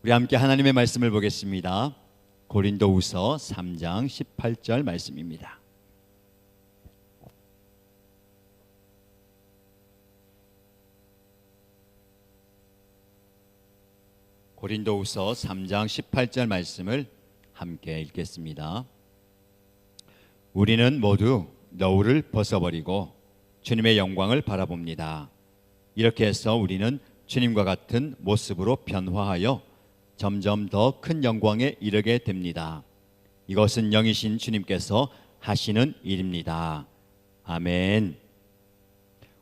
우리 함께 하나님의 말씀을 보겠습니다. 고린도후서 3장 18절 말씀입니다. 고린도후서 3장 18절 말씀을 함께 읽겠습니다. 우리는 모두 너울을 벗어버리고 주님의 영광을 바라봅니다. 이렇게 해서 우리는 주님과 같은 모습으로 변화하여 점점 더 큰 영광에 이르게 됩니다. 이것은 영이신 주님께서 하시는 일입니다. 아멘.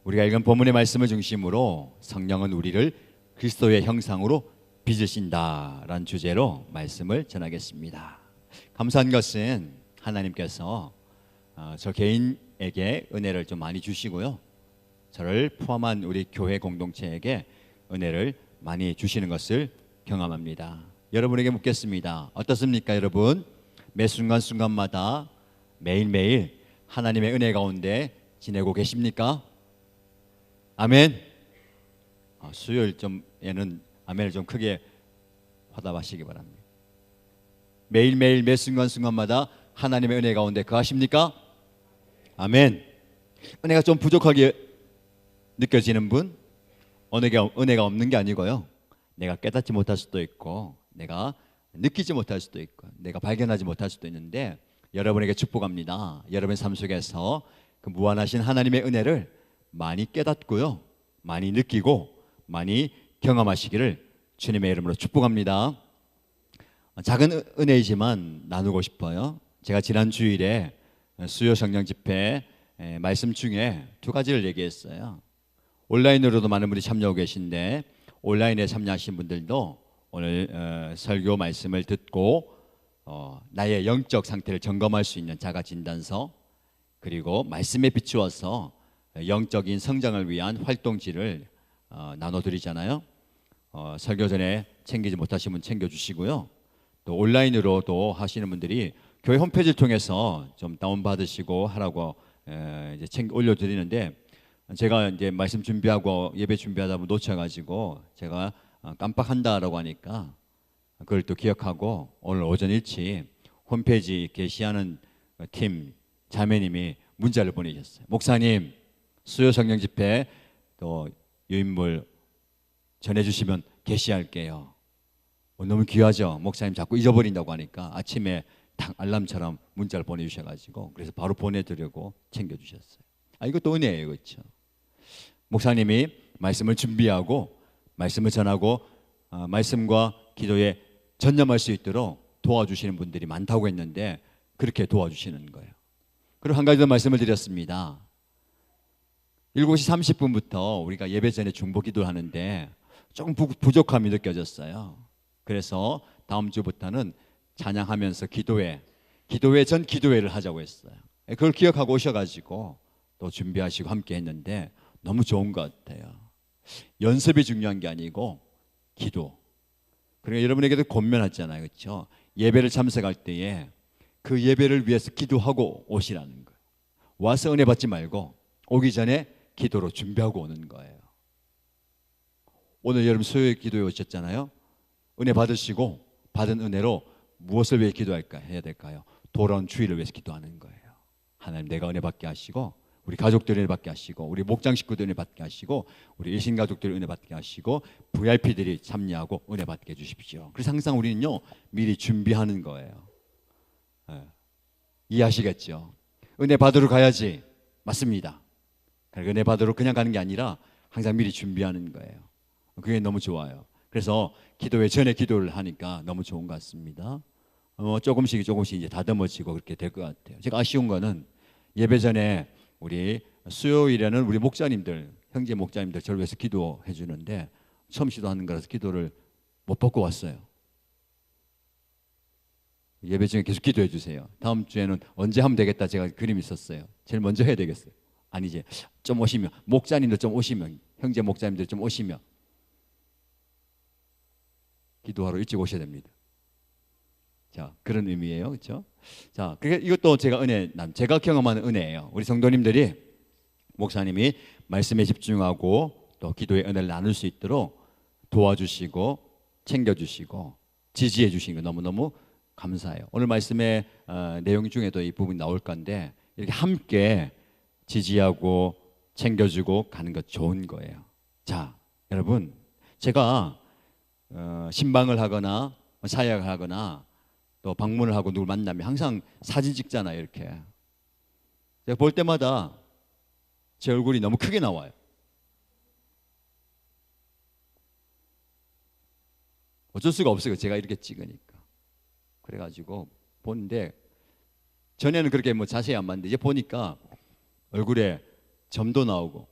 우리가 읽은 본문의 말씀을 중심으로 성령은 우리를 그리스도의 형상으로 빚으신다라는 주제로 말씀을 전하겠습니다. 감사한 것은 하나님께서 저 개인에게 은혜를 좀 많이 주시고요, 저를 포함한 우리 교회 공동체에게 은혜를 많이 주시는 것을 경험합니다. 여러분에게 묻겠습니다. 어떻습니까, 여러분? 매 순간순간마다 매일매일 하나님의 은혜 가운데 지내고 계십니까? 아멘. 수요일에는 아멘을 좀 크게 화답하시기 바랍니다. 매일매일 매 순간순간마다 하나님의 은혜 가운데 거하십니까? 아멘. 은혜가 좀 부족하게 느껴지는 분? 은혜가 없는 게 아니고요, 내가 깨닫지 못할 수도 있고, 내가 느끼지 못할 수도 있고, 내가 발견하지 못할 수도 있는데, 여러분에게 축복합니다. 여러분의 삶 속에서 그 무한하신 하나님의 은혜를 많이 깨닫고요, 많이 느끼고 많이 경험하시기를 주님의 이름으로 축복합니다. 작은 은혜이지만 나누고 싶어요. 제가 지난 주일에 수요 성령 집회 말씀 중에 두 가지를 얘기했어요. 온라인으로도 많은 분이 참여하고 계신데, 온라인에 참여하신 분들도 오늘 설교 말씀을 듣고 나의 영적 상태를 점검할 수 있는 자가 진단서, 그리고 말씀에 비추어서 영적인 성장을 위한 활동지를 나눠드리잖아요. 설교 전에 챙기지 못하신 분 챙겨주시고요, 또 온라인으로도 하시는 분들이 교회 홈페이지를 통해서 좀 다운받으시고 하라고 이제 올려드리는데, 제가 이제 말씀 준비하고 예배 준비하다 보면 놓쳐가지고 제가 깜빡한다라고 하니까 그걸 또 기억하고 오늘 오전 일찍 홈페이지 게시하는 팀 자매님이 문자를 보내셨어요. 목사님, 수요 성령 집회 또 유인물 전해주시면 게시할게요. 너무 귀하죠. 목사님 자꾸 잊어버린다고 하니까 아침에 딱 알람처럼 문자를 보내주셔가지고, 그래서 바로 보내드리고 챙겨주셨어요. 이것도 은혜예요, 그렇죠? 목사님이 말씀을 준비하고 말씀을 전하고 말씀과 기도에 전념할 수 있도록 도와주시는 분들이 많다고 했는데, 그렇게 도와주시는 거예요. 그리고 한 가지 더 말씀을 드렸습니다. 7시 30분부터 우리가 예배 전에 중보 기도를 하는데 조금 부족함이 느껴졌어요. 그래서 다음 주부터는 찬양하면서 기도회 전 기도회를 하자고 했어요. 그걸 기억하고 오셔가지고 또 준비하시고 함께 했는데 너무 좋은 것 같아요. 연습이 중요한 게 아니고 기도. 그러니까 여러분에게도 권면하잖아요, 그렇죠? 예배를 참석할 때에 그 예배를 위해서 기도하고 오시라는 거예요. 와서 은혜 받지 말고 오기 전에 기도로 준비하고 오는 거예요. 오늘 여러분 수요일 기도에 오셨잖아요. 은혜 받으시고 받은 은혜로 무엇을 위해 기도할까 해야 될까요? 돌아온 주일을 위해서 기도하는 거예요. 하나님, 내가 은혜 받게 하시고, 우리 가족들 은혜 받게 하시고, 우리 목장 식구들 은혜 받게 하시고, 우리 일신 가족들 은혜 받게 하시고, VIP들이 참여하고 은혜 받게 해주십시오. 그래서 항상 우리는요, 미리 준비하는 거예요. 이해하시겠죠? 은혜 받으러 가야지. 맞습니다. 은혜 받으러 그냥 가는 게 아니라 항상 미리 준비하는 거예요. 그게 너무 좋아요. 그래서 기도회 전에 기도를 하니까 너무 좋은 것 같습니다. 조금씩 이제 다듬어지고 그렇게 될 것 같아요. 제가 아쉬운 거는 예배 전에 우리 수요일에는 우리 목자님들, 형제 목자님들 저를 위해서 기도해 주는데 처음 시도하는 거라서 기도를 못 받고 왔어요. 예배 중에 계속 기도해 주세요. 다음 주에는 언제 하면 되겠다, 제가 그림이 있었어요. 제일 먼저 해야 되겠어요. 아니, 이제 좀 오시면, 목자님들 좀 오시면, 형제 목자님들 좀 오시면 기도하러 일찍 오셔야 됩니다. 자, 그런 의미예요, 그렇죠? 자, 그러니까 이것도 제가 경험하는 은혜예요. 우리 성도님들이, 목사님이 말씀에 집중하고 또 기도의 은혜를 나눌 수 있도록 도와주시고 챙겨주시고 지지해 주신 거 너무너무 감사해요. 오늘 말씀의 내용 중에도 이 부분이 나올 건데 이렇게 함께 지지하고 챙겨주고 가는 것 좋은 거예요. 자, 여러분, 제가 신방을 하거나 사역을 하거나 또 방문을 하고 누굴 만나면 항상 사진 찍잖아요. 이렇게 제가 볼 때마다 제 얼굴이 너무 크게 나와요. 어쩔 수가 없어요. 제가 이렇게 찍으니까. 그래가지고 보는데 전에는 그렇게 뭐 자세히 안 봤는데 이제 보니까 얼굴에 점도 나오고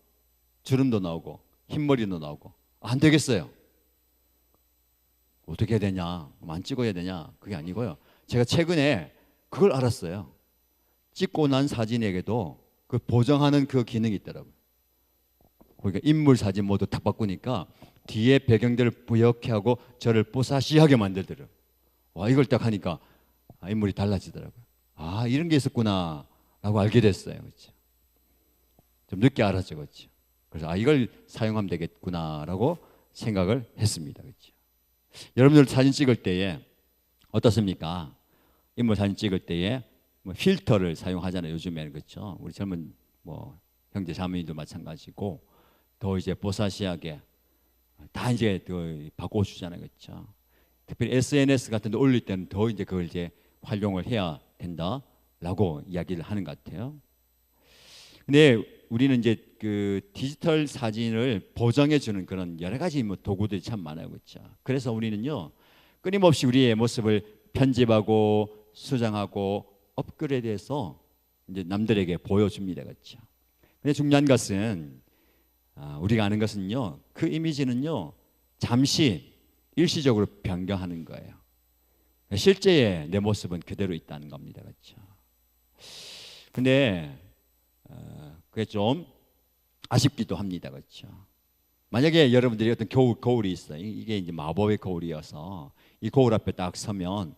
주름도 나오고 흰머리도 나오고 안 되겠어요. 어떻게 해야 되냐? 안 찍어야 되냐? 그게 아니고요. 제가 최근에 그걸 알았어요. 찍고 난 사진에게도 그 보정하는 그 기능이 있더라고요. 그러니까 인물 사진 모두 다 바꾸니까 뒤에 배경들을 뿌옇게 하고 저를 뽀사시하게 만들더라고요. 와, 이걸 딱 하니까 인물이 달라지더라고요. 아, 이런 게 있었구나 라고 알게 됐어요. 그렇죠? 좀 늦게 알았죠. 그렇죠? 그래서 이걸 사용하면 되겠구나 라고 생각을 했습니다. 그렇죠? 여러분들 사진 찍을 때에 어떻습니까? 인물 사진 찍을 때에 뭐 필터를 사용하잖아요. 요즘에는. 그렇죠? 우리 젊은 뭐 형제 자매님도 마찬가지고 더 이제 뽀사시하게 다 이제 바꿔주잖아요. 그렇죠? 특별히 SNS 같은 데 올릴 때는 더 이제 그걸 이제 활용을 해야 된다라고 이야기를 하는 것 같아요. 근데 우리는 이제 그 디지털 사진을 보정해 주는 그런 여러 가지 뭐 도구들이 참 많아요. 그렇죠? 그래서 우리는요, 끊임없이 우리의 모습을 편집하고 수정하고 업그레이드해서 이제 남들에게 보여줍니다. 그렇죠? 근데 중요한 것은 우리가 아는 것은요, 그 이미지는요 잠시 일시적으로 변경하는 거예요. 실제의 내 모습은 그대로 있다는 겁니다. 그렇죠? 근데 그게 좀 아쉽기도 합니다. 그렇죠? 만약에 여러분들이 어떤 거울이 있어요. 이게 이제 마법의 거울이어서 이 거울 앞에 딱 서면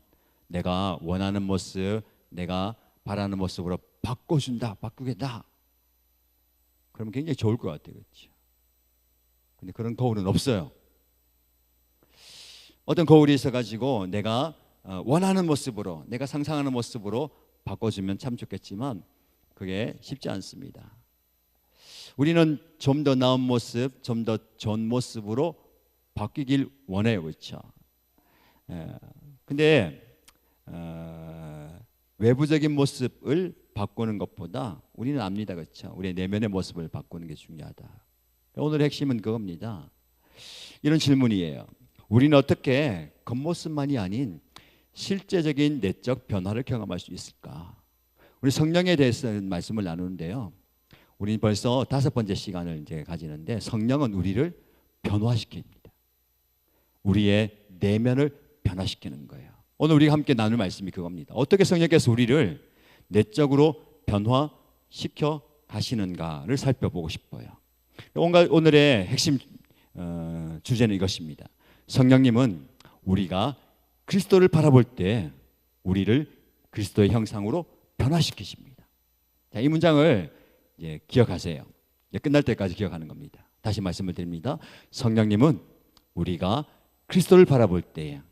내가 원하는 모습, 내가 바라는 모습으로 바꿔준다, 바꾸겠다. 그러면 굉장히 좋을 것 같아요. 그렇죠? 근데 그런 거울은 없어요. 어떤 거울이 있어가지고 내가 원하는 모습으로, 내가 상상하는 모습으로 바꿔주면 참 좋겠지만 그게 쉽지 않습니다. 우리는 좀 더 나은 모습, 좀 더 좋은 모습으로 바뀌길 원해요. 그렇죠? 근데 외부적인 모습을 바꾸는 것보다 우리는 압니다. 그렇죠? 우리의 내면의 모습을 바꾸는 게 중요하다. 오늘의 핵심은 그겁니다. 이런 질문이에요. 우리는 어떻게 겉모습만이 아닌 실제적인 내적 변화를 경험할 수 있을까? 우리 성령에 대해서 말씀을 나누는데요. 우리는 벌써 5번째 시간을 이제 가지는데 성령은 우리를 변화시킵니다. 우리의 내면을 변화시키는 거예요. 오늘 우리가 함께 나눌 말씀이 그겁니다. 어떻게 성령께서 우리를 내적으로 변화시켜 가시는가를 살펴보고 싶어요. 오늘의 핵심 주제는 이것입니다. 성령님은 우리가 그리스도를 바라볼 때 우리를 그리스도의 형상으로 변화시키십니다. 자, 이 문장을 이제 기억하세요. 이제 끝날 때까지 기억하는 겁니다. 다시 말씀을 드립니다. 성령님은 우리가 그리스도를 바라볼 때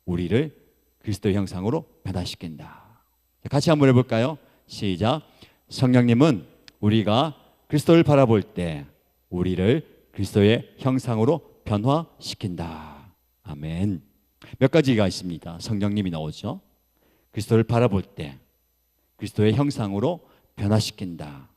우리를 그리스도의 형상으로 변화시킨다. 같이 한번 해볼까요? 시작. 성령님은 우리가 그리스도를 바라볼 때 우리를 그리스도의 형상으로 변화시킨다. 아멘. 몇 가지가 있습니다. 성령님이 나오죠. 그리스도를 바라볼 때 그리스도의 형상으로 변화시킨다.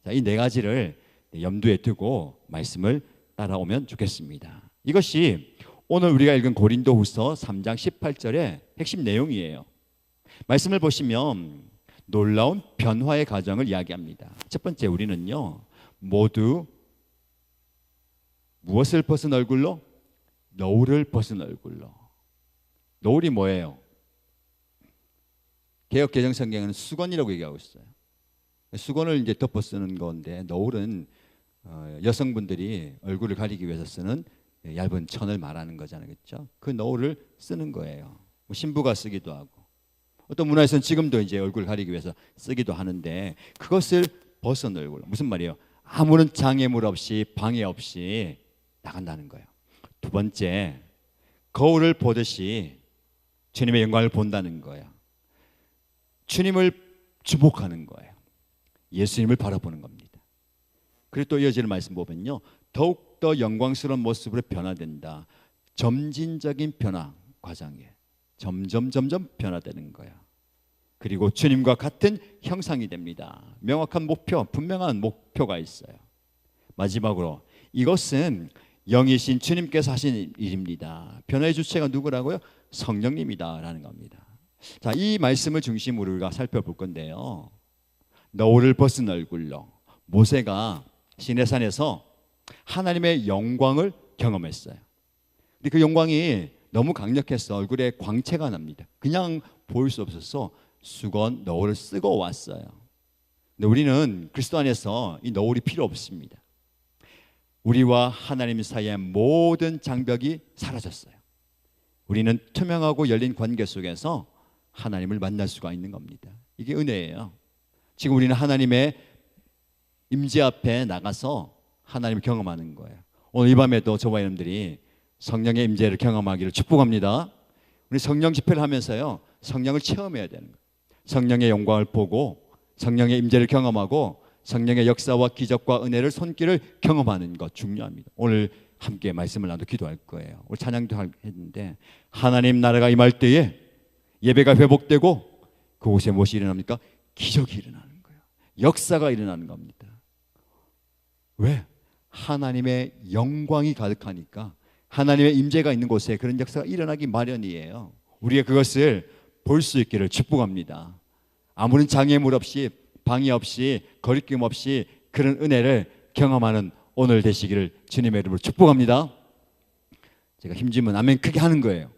자, 이 네 가지를 염두에 두고 말씀을 따라오면 좋겠습니다. 이것이 오늘 우리가 읽은 고린도후서 3장 18절의 핵심 내용이에요. 말씀을 보시면 놀라운 변화의 과정을 이야기합니다. 첫 번째, 우리는요 모두 무엇을 벗은 얼굴로? 노을을 벗은 얼굴로. 노을이 뭐예요? 개역 개정 성경에는 수건이라고 얘기하고 있어요. 수건을 이제 덮어 쓰는 건데 노을은 여성분들이 얼굴을 가리기 위해서 쓰는 얇은 천을 말하는 거잖아요. 그렇죠? 그 노을을 쓰는 거예요. 뭐 신부가 쓰기도 하고 어떤 문화에서는 지금도 이제 얼굴을 가리기 위해서 쓰기도 하는데 그것을 벗은 얼굴. 무슨 말이에요? 아무런 장애물 없이 방해 없이 나간다는 거예요. 두 번째, 거울을 보듯이 주님의 영광을 본다는 거예요. 주님을 주목하는 거예요. 예수님을 바라보는 겁니다. 그리고 또 이어지는 말씀 보면요, 더욱더 영광스러운 모습으로 변화된다. 점진적인 변화 과정에 점점 변화되는 거야. 그리고 주님과 같은 형상이 됩니다. 명확한 목표, 분명한 목표가 있어요. 마지막으로 이것은 영이신 주님께서 하신 일입니다. 변화의 주체가 누구라고요? 성령님이다라는 겁니다. 자, 이 말씀을 중심으로 우리가 살펴볼 건데요, 너울을 벗은 얼굴로 모세가 시내산에서 하나님의 영광을 경험했어요. 근데 그 영광이 너무 강력해서 얼굴에 광채가 납니다. 그냥 보일 수 없어서 수건 너울을 쓰고 왔어요. 근데 우리는 그리스도 안에서 이 너울이 필요 없습니다. 우리와 하나님 사이의 모든 장벽이 사라졌어요. 우리는 투명하고 열린 관계 속에서 하나님을 만날 수가 있는 겁니다. 이게 은혜예요. 지금 우리는 하나님의 임재 앞에 나가서 하나님을 경험하는 거예요. 오늘 이 밤에도 저와 여러분들이 성령의 임재를 경험하기를 축복합니다. 우리 성령 집회를 하면서요, 성령을 체험해야 되는 거예요. 성령의 영광을 보고 성령의 임재를 경험하고 성령의 역사와 기적과 은혜를 손길을 경험하는 것 중요합니다. 오늘 함께 말씀을 나누고 기도할 거예요. 오늘 찬양도 했는데, 하나님 나라가 임할 때에 예배가 회복되고 그곳에 무엇이 일어납니까? 기적이 일어나는 거예요. 역사가 일어나는 겁니다. 왜? 하나님의 영광이 가득하니까, 하나님의 임재가 있는 곳에 그런 역사가 일어나기 마련이에요. 우리가 그것을 볼 수 있기를 축복합니다. 아무런 장애물 없이, 방해 없이, 거리낌 없이 그런 은혜를 경험하는 오늘 되시기를 주님의 이름으로 축복합니다. 제가 힘주면 아멘 크게 하는 거예요.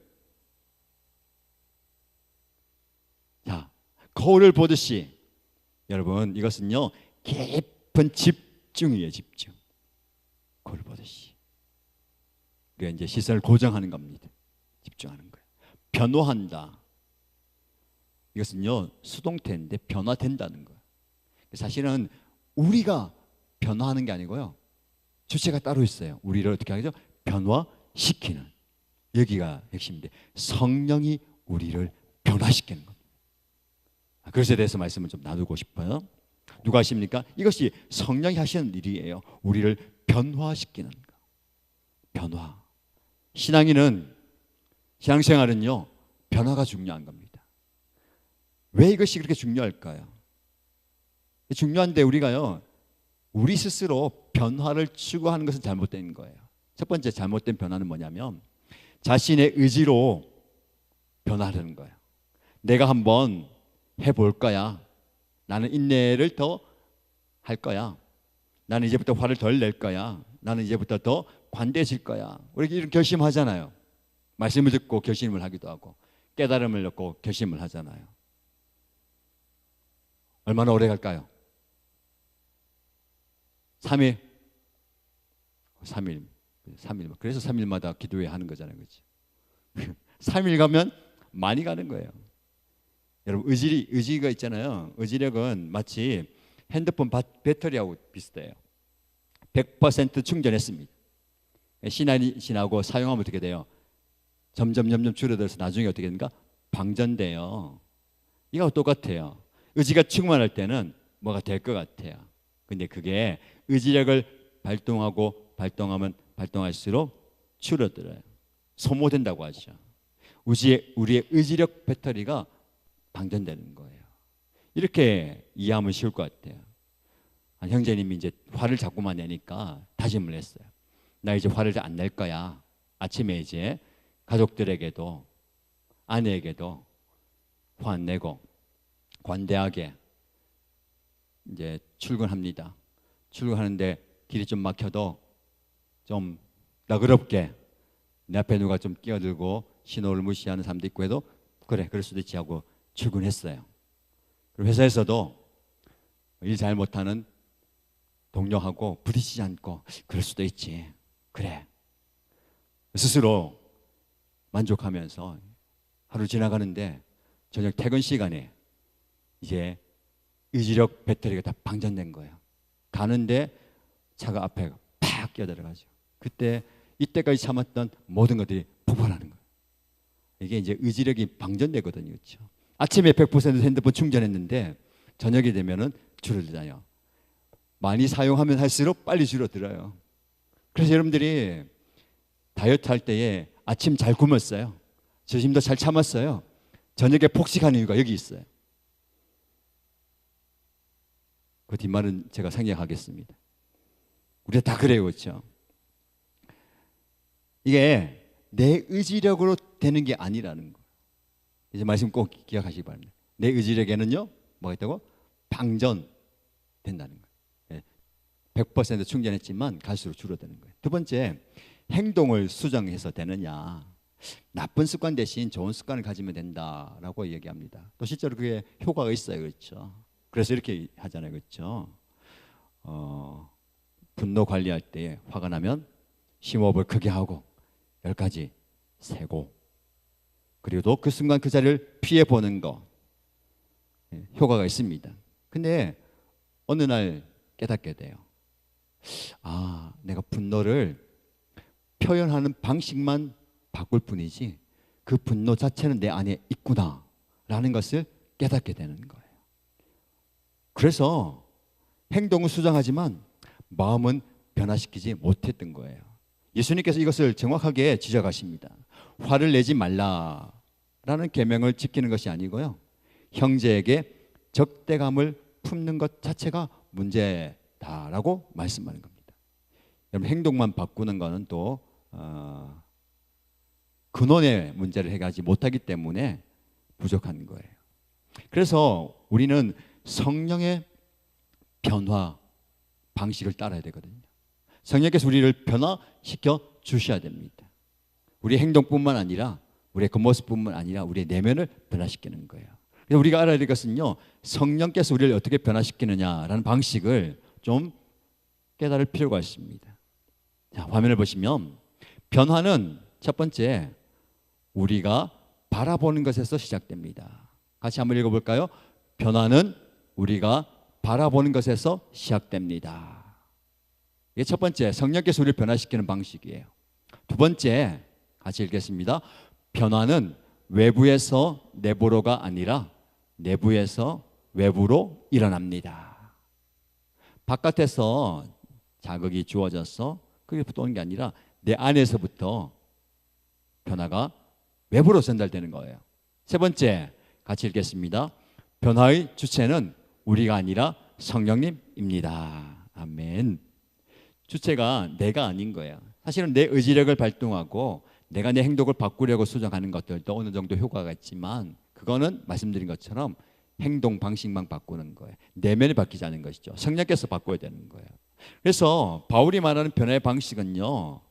자, 거울을 보듯이, 여러분 이것은요 깊은 집중이에요. 집중. 거울을 보듯이 우리가 이제 시선을 고정하는 겁니다. 집중하는 거예요. 변화한다. 이것은요 수동태인데 변화된다는 거예요. 사실은 우리가 변화하는 게 아니고요, 주체가 따로 있어요. 우리를 어떻게 하죠? 변화시키는. 여기가 핵심인데, 성령이 우리를 변화시키는 겁니다. 그것에 대해서 말씀을 좀 나누고 싶어요. 누가 하십니까? 이것이 성령이 하시는 일이에요. 우리를 변화시키는 거. 변화. 신앙생활은요 변화가 중요한 겁니다. 왜 이것이 그렇게 중요할까요? 중요한데 우리가요 우리 스스로 변화를 추구하는 것은 잘못된 거예요. 첫 번째 잘못된 변화는 뭐냐면, 자신의 의지로 변화하는 거예요. 내가 한번 해볼 거야. 나는 인내를 더 할 거야. 나는 이제부터 화를 덜 낼 거야. 나는 이제부터 더 관대해질 거야. 우리 이런 결심하잖아요. 말씀을 듣고 결심을 하기도 하고, 깨달음을 얻고 결심을 하잖아요. 얼마나 오래 갈까요? 3일. 그래서 3일마다 기도회 하는 거잖아요. 그렇지? 3일 가면 많이 가는 거예요. 여러분 의지가 있잖아요. 의지력은 마치 핸드폰 배터리하고 비슷해요. 100% 충전했습니다. 시간이 지나고 사용하면 어떻게 돼요? 점점 줄어들어서 나중에 어떻게 됩니까? 방전돼요. 이거 똑같아요. 의지가 충만할 때는 뭐가 될 것 같아요. 근데 그게 의지력을 발동하면 발동할수록 줄어들어요. 소모된다고 하죠. 우리의 의지력 배터리가 방전되는 거예요. 이렇게 이해하면 쉬울 것 같아요. 형제님이 이제 화를 자꾸만 내니까 다짐을 했어요. 나 이제 화를 안 낼 거야. 아침에 이제 가족들에게도 아내에게도 화 안 내고 관대하게 이제 출근합니다. 출근하는데 길이 좀 막혀도 좀 너그럽게, 내 앞에 누가 좀 끼어들고 신호를 무시하는 사람도 있고 해도 그래, 그럴 수도 있지 하고 출근했어요. 그리고 회사에서도 일 잘 못하는 동료하고 부딪히지 않고 그럴 수도 있지, 그래, 스스로 만족하면서 하루 지나가는데 저녁 퇴근 시간에 이제 의지력 배터리가 다 방전된 거예요. 가는데 차가 앞에 팍 끼어들어가죠. 이때까지 참았던 모든 것들이 폭발하는 거예요. 이게 이제 의지력이 방전되거든요. 그렇죠? 아침에 100% 핸드폰 충전했는데 저녁이 되면은 줄어들잖아요. 많이 사용하면 할수록 빨리 줄어들어요. 그래서 여러분들이 다이어트 할 때에 아침 잘 굶었어요. 점심도 잘 참았어요. 저녁에 폭식하는 이유가 여기 있어요. 그 뒷말은 제가 생략하겠습니다. 우리가 다 그래요. 그렇죠? 이게 내 의지력으로 되는 게 아니라는 거예요. 이제 말씀 꼭 기억하시기 바랍니다. 내 의지력에는요, 뭐가 있다고? 방전 된다는 거예요. 100% 충전했지만 갈수록 줄어드는 거예요. 두 번째, 행동을 수정해서 되느냐. 나쁜 습관 대신 좋은 습관을 가지면 된다라고 얘기합니다. 또 실제로 그게 효과가 있어요. 그렇죠? 그래서 이렇게 하잖아요. 그렇죠? 분노 관리할 때 화가 나면 심호흡을 크게 하고 10가지 세고, 그리고 또 그 순간 그 자리를 피해 보는 거 효과가 있습니다. 근데 어느 날 깨닫게 돼요. 아, 내가 분노를 표현하는 방식만 바꿀 뿐이지 그 분노 자체는 내 안에 있구나 라는 것을 깨닫게 되는 거예요. 그래서 행동은 수정하지만 마음은 변화시키지 못했던 거예요. 예수님께서 이것을 정확하게 지적하십니다. 화를 내지 말라라는 계명을 지키는 것이 아니고요, 형제에게 적대감을 품는 것 자체가 문제다라고 말씀하는 겁니다. 여러분, 행동만 바꾸는 것은 또 근원의 문제를 해결하지 못하기 때문에 부족한 거예요. 그래서 우리는 성령의 변화 방식을 따라야 되거든요. 성령께서 우리를 변화시켜 주셔야 됩니다. 우리의 행동뿐만 아니라 우리의 겉모습뿐만 아니라 우리의 내면을 변화시키는 거예요. 그래서 우리가 알아야 될 것은요, 성령께서 우리를 어떻게 변화시키느냐라는 방식을 좀 깨달을 필요가 있습니다. 자, 화면을 보시면 변화는 첫 번째, 우리가 바라보는 것에서 시작됩니다. 같이 한번 읽어볼까요? 변화는 우리가 바라보는 것에서 시작됩니다. 이게 첫 번째, 성령께서 우리를 변화시키는 방식이에요. 두 번째, 같이 읽겠습니다. 변화는 외부에서 내부로가 아니라 내부에서 외부로 일어납니다. 바깥에서 자극이 주어져서 그게 오는 게 아니라 내 안에서부터 변화가 외부로 전달되는 거예요. 세 번째, 같이 읽겠습니다. 변화의 주체는 우리가 아니라 성령님입니다. 아멘. 주체가 내가 아닌 거예요. 사실은 내 의지력을 발동하고 내가 내 행동을 바꾸려고 수정하는 것들도 어느 정도 효과가 있지만, 그거는 말씀드린 것처럼 행동 방식만 바꾸는 거예요. 내면이 바뀌지 않는 것이죠. 성령께서 바꿔야 되는 거예요. 그래서 바울이 말하는 변화의 방식은요,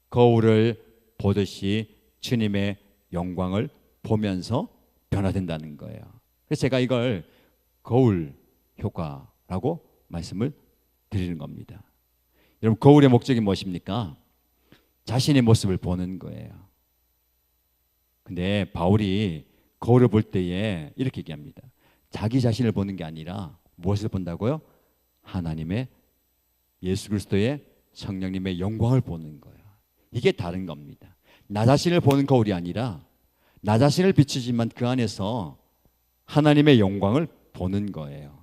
거울을 보듯이 주님의 영광을 보면서 변화된다는 거예요. 그래서 제가 이걸 거울 효과라고 말씀을 드리는 겁니다. 여러분, 거울의 목적이 무엇입니까? 자신의 모습을 보는 거예요. 근데 바울이 거울을 볼 때에 이렇게 얘기합니다. 자기 자신을 보는 게 아니라 무엇을 본다고요? 하나님의, 예수 그리스도의, 성령님의 영광을 보는 거예요. 이게 다른 겁니다. 나 자신을 보는 거울이 아니라 나 자신을 비추지만 그 안에서 하나님의 영광을 보는 거예요.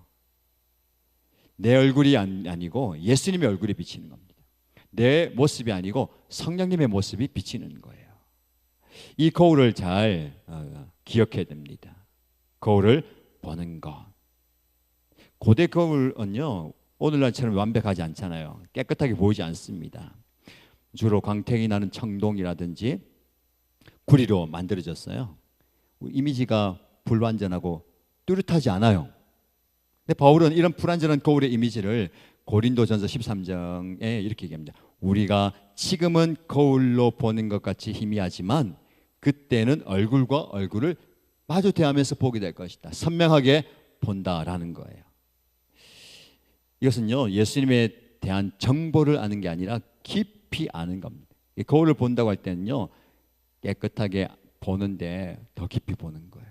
내 얼굴이 아니고 예수님의 얼굴이 비치는 겁니다. 내 모습이 아니고 성령님의 모습이 비치는 거예요. 이 거울을 잘 기억해야 됩니다. 거울을 보는 것. 고대 거울은요, 오늘날처럼 완벽하지 않잖아요. 깨끗하게 보이지 않습니다. 주로 광택이 나는 청동이라든지 구리로 만들어졌어요. 이미지가 불완전하고 뚜렷하지 않아요. 근데 바울은 이런 불완전한 거울의 이미지를 고린도전서 13장에 이렇게 얘기합니다. 우리가 지금은 거울로 보는 것 같이 희미하지만 그때는 얼굴과 얼굴을 마주 대하면서 보게 될 것이다. 선명하게 본다라는 거예요. 이것은요, 예수님에 대한 정보를 아는 게 아니라 깊이 아는 겁니다. 거울을 본다고 할 때는요, 깨끗하게 보는데 더 깊이 보는 거예요.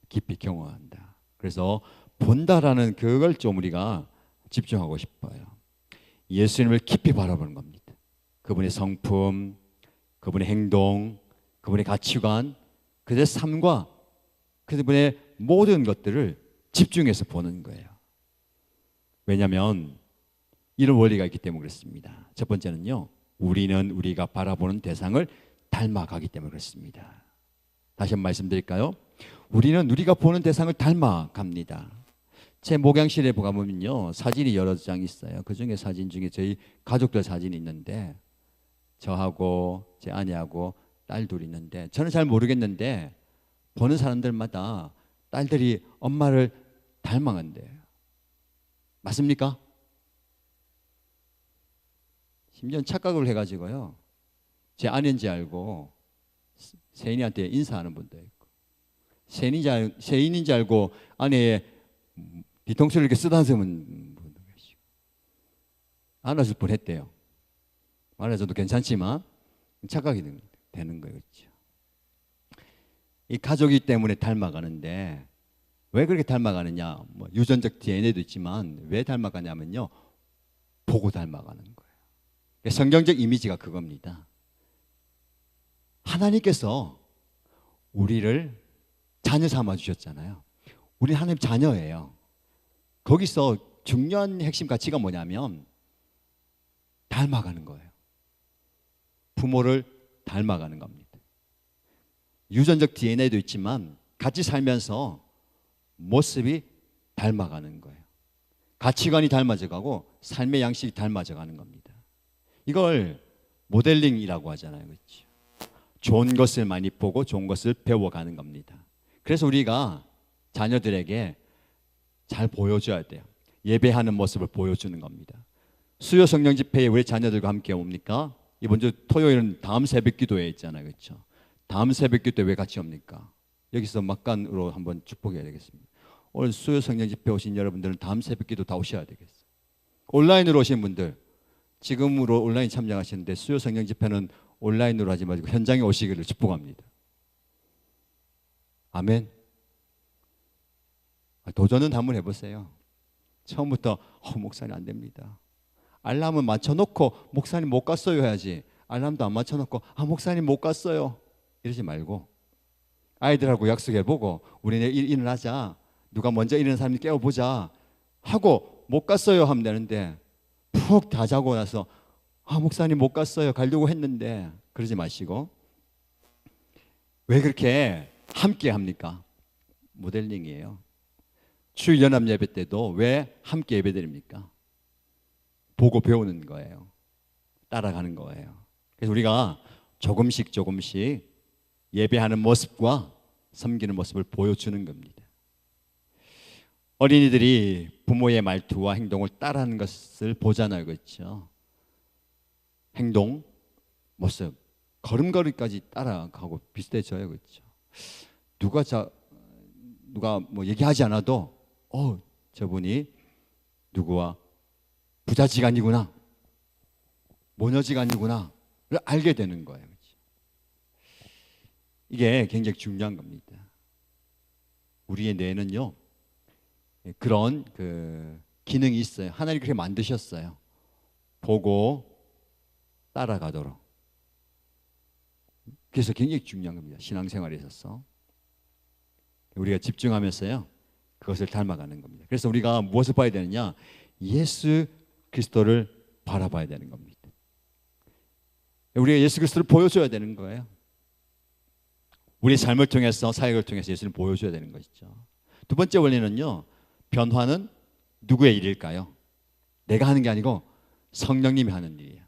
깊이 경험한다. 그래서 본다라는 그걸 좀 우리가 집중하고 싶어요. 예수님을 깊이 바라보는 겁니다. 그분의 성품, 그분의 행동, 그분의 가치관, 그들의 삶과 그분의 모든 것들을 집중해서 보는 거예요. 왜냐하면 이런 원리가 있기 때문에 그렇습니다. 첫 번째는요, 우리는 우리가 바라보는 대상을 닮아가기 때문에 그렇습니다. 다시 한번 말씀드릴까요? 우리는 우리가 보는 대상을 닮아갑니다. 제 목양실에 가보면요, 사진이 여러 장 있어요. 그 중에 사진 중에 저희 가족들 사진이 있는데, 저하고 제 아내하고 딸 둘이 있는데, 저는 잘 모르겠는데 보는 사람들마다 딸들이 엄마를 닮아간대요. 맞습니까? 심지어 착각을 해가지고요, 제 아내인지 알고 세인이한테 인사하는 분도 있고, 세인인지 알고 아내의 뒤통수를 이렇게 쓰다듬은 분도 계시고, 안아줄 뻔했대요. 안아줘도 괜찮지만 착각이 되는 거예요. 그렇죠? 이 가족이기 때문에 닮아가는데, 왜 그렇게 닮아가느냐? 뭐 유전적 DNA도 있지만 왜 닮아가냐면요, 보고 닮아가는 거예요. 성경적 이미지가 그겁니다. 하나님께서 우리를 자녀 삼아 주셨잖아요. 우리는 하나님 자녀예요. 거기서 중요한 핵심 가치가 뭐냐면 닮아가는 거예요. 부모를 닮아가는 겁니다. 유전적 DNA도 있지만 같이 살면서 모습이 닮아가는 거예요. 가치관이 닮아져가고 삶의 양식이 닮아져가는 겁니다. 이걸 모델링이라고 하잖아요. 그렇죠? 좋은 것을 많이 보고 좋은 것을 배워가는 겁니다. 그래서 우리가 자녀들에게 잘 보여줘야 돼요. 예배하는 모습을 보여주는 겁니다. 수요 성령 집회에 우리 자녀들과 함께 옵니까? 이번 주 토요일은 다음 새벽 기도회 있잖아요. 그렇죠? 다음 새벽 기도회 왜 같이 옵니까? 여기서 막간으로 한번 축복해야 되겠습니다. 오늘 수요 성령 집회 오신 여러분들은 다음 새벽 기도 다 오셔야 되겠어요. 온라인으로 오신 분들, 지금으로 온라인 참여하시는데 수요 성령 집회는 온라인으로 하지 마시고 현장에 오시기를 축복합니다. 아멘. 도전은 한번 해보세요. 처음부터 목사님 안 됩니다. 알람은 맞춰놓고 목사님 못 갔어요 해야지, 알람도 안 맞춰놓고 목사님 못 갔어요 이러지 말고, 아이들하고 약속해보고 우리 내일 일어나자, 누가 먼저 일어나는 사람이 깨워보자 하고 못 갔어요 하면 되는데, 푹 다 자고 나서 목사님 못 갔어요 가려고 했는데, 그러지 마시고. 왜 그렇게 함께 합니까? 모델링이에요. 주일 연합 예배 때도 왜 함께 예배 드립니까? 보고 배우는 거예요. 따라가는 거예요. 그래서 우리가 조금씩 예배하는 모습과 섬기는 모습을 보여주는 겁니다. 어린이들이 부모의 말투와 행동을 따라하는 것을 보잖아요. 그렇죠? 행동, 모습, 걸음걸이까지 따라가고 비슷해져요. 그렇죠? 누가 뭐 얘기하지 않아도 저분이 누구와 부자지간이구나, 모녀지간이구나를 알게 되는 거예요. 그렇죠? 이게 굉장히 중요한 겁니다. 우리의 뇌는요, 그런 기능이 있어요. 하나님 그렇게 만드셨어요. 보고 따라가도록. 그래서 굉장히 중요한 겁니다. 신앙생활에 있어서 우리가 집중하면서요, 그것을 닮아가는 겁니다. 그래서 우리가 무엇을 봐야 되느냐? 예수 그리스도를 바라봐야 되는 겁니다. 우리가 예수 그리스도를 보여줘야 되는 거예요. 우리 삶을 통해서, 사역을 통해서 예수를 보여줘야 되는 것이죠. 두 번째 원리는요, 변화는 누구의 일일까요? 내가 하는 게 아니고 성령님이 하는 일이에요.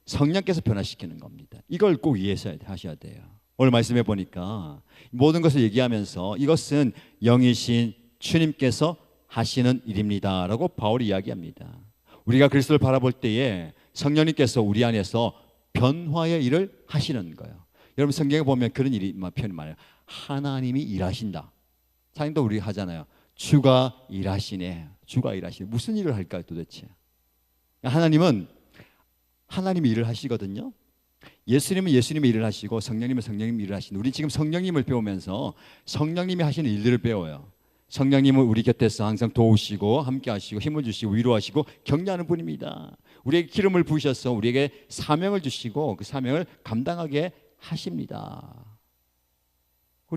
성령께서 변화시키는 겁니다. 이걸 꼭 이해하셔야 돼요. 오늘 말씀해 보니까 모든 것을 얘기하면서 이것은 영이신 주님께서 하시는 일입니다 라고 바울이 이야기합니다. 우리가 그리스도를 바라볼 때에 성령님께서 우리 안에서 변화의 일을 하시는 거예요. 여러분 성경에 보면 그런 일이 표현이 많아요. 하나님이 일하신다. 사님도 우리 하잖아요. 주가 일하시네. 주가 일하시네. 무슨 일을 할까요 도대체? 하나님은 하나님이 일을 하시거든요. 예수님은 예수님이 일을 하시고 성령님은 성령님이 일을 하시는, 우리 지금 성령님을 배우면서 성령님이 하시는 일들을 배워요. 성령님은 우리 곁에서 항상 도우시고 함께 하시고 힘을 주시고 위로하시고 격려하는 분입니다. 우리에게 기름을 부으셔서 우리에게 사명을 주시고 그 사명을 감당하게 하십니다.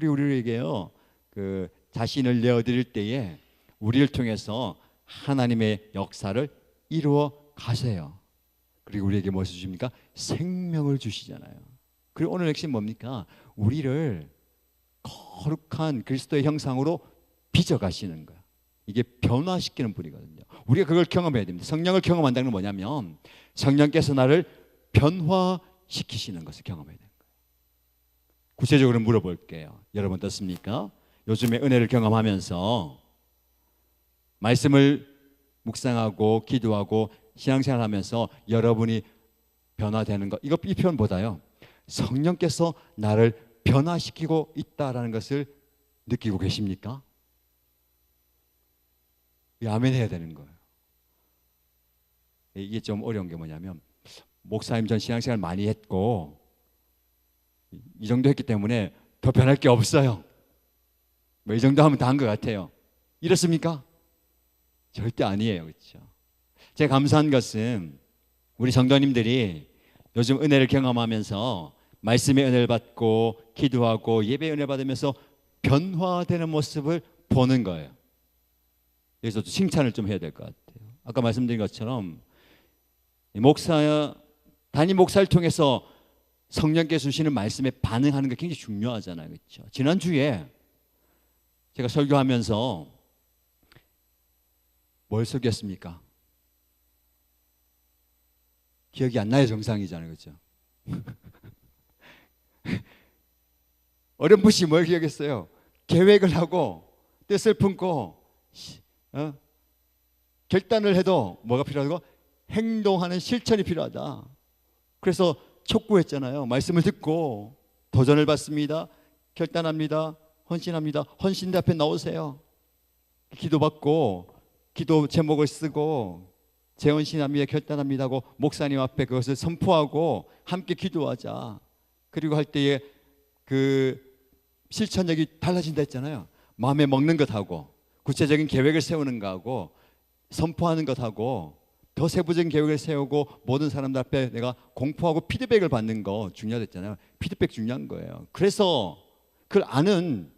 우리에게요 그 자신을 내어드릴 때에 우리를 통해서 하나님의 역사를 이루어 가세요. 그리고 우리에게 무엇을 주십니까? 생명을 주시잖아요. 그리고 오늘 핵심 뭡니까? 우리를 거룩한 그리스도의 형상으로 빚어가시는 거야. 이게 변화시키는 분이거든요. 우리가 그걸 경험해야 됩니다. 성령을 경험한다는 건 뭐냐면 성령께서 나를 변화시키시는 것을 경험해야 되는 거예요. 구체적으로 물어볼게요. 여러분 어떻습니까? 요즘에 은혜를 경험하면서 말씀을 묵상하고 기도하고 신앙생활하면서 여러분이 변화되는 것, 이 표현보다요 성령께서 나를 변화시키고 있다라는 것을 느끼고 계십니까? 아멘 해야 되는 거예요. 이게 좀 어려운 게 뭐냐면 목사님 전 신앙생활 많이 했고 이 정도 했기 때문에 더 변할 게 없어요. 뭐 이 정도 하면 다 한 것 같아요. 이렇습니까? 절대 아니에요. 그렇죠? 제가 감사한 것은 우리 성도님들이 요즘 은혜를 경험하면서 말씀의 은혜를 받고 기도하고 예배의 은혜를 받으면서 변화되는 모습을 보는 거예요. 여기서 칭찬을 좀 해야 될 것 같아요. 아까 말씀드린 것처럼 담임 목사를 통해서 성령께서 주시는 말씀에 반응하는 게 굉장히 중요하잖아요. 그렇죠? 지난주에 제가 설교하면서 뭘 설교했습니까? 기억이 안 나요. 정상이잖아요. 그렇죠? 어렴풋이 뭘 기억했어요? 계획을 하고 뜻을 품고 결단을 해도 뭐가 필요하고 행동하는 실천이 필요하다. 그래서 촉구했잖아요. 말씀을 듣고 도전을 받습니다. 결단합니다. 헌신합니다. 헌신대 앞에 나오세요. 기도받고 기도 제목을 쓰고 재헌신합니다. 결단합니다 하고 목사님 앞에 그것을 선포하고 함께 기도하자. 그리고 할 때에 그 실천력이 달라진다 했잖아요. 마음에 먹는 것하고 구체적인 계획을 세우는 것하고 선포하는 것하고 더 세부적인 계획을 세우고 모든 사람들 앞에 내가 공포하고 피드백을 받는 거 중요하댔잖아요. 피드백 중요한 거예요. 그래서 그걸 아는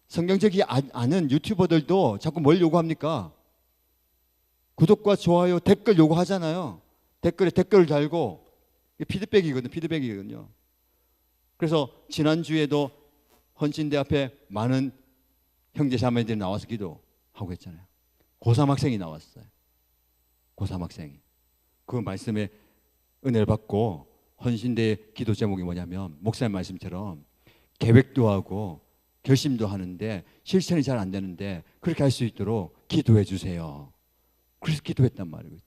성경적이 아는 유튜버들도 자꾸 뭘 요구합니까? 구독과 좋아요, 댓글 요구하잖아요. 댓글에 댓글을 달고 피드백이거든요. 그래서 지난주에도 헌신대 앞에 많은 형제 자매들이 나와서 기도하고 했잖아요. 고3 학생이 나왔어요. 고3 학생이. 그 말씀에 은혜를 받고 헌신대 기도 제목이 뭐냐면 목사님 말씀처럼 계획도 하고 결심도 하는데 실천이 잘 안 되는데 그렇게 할 수 있도록 기도해 주세요. 그래서 기도했단 말이에요.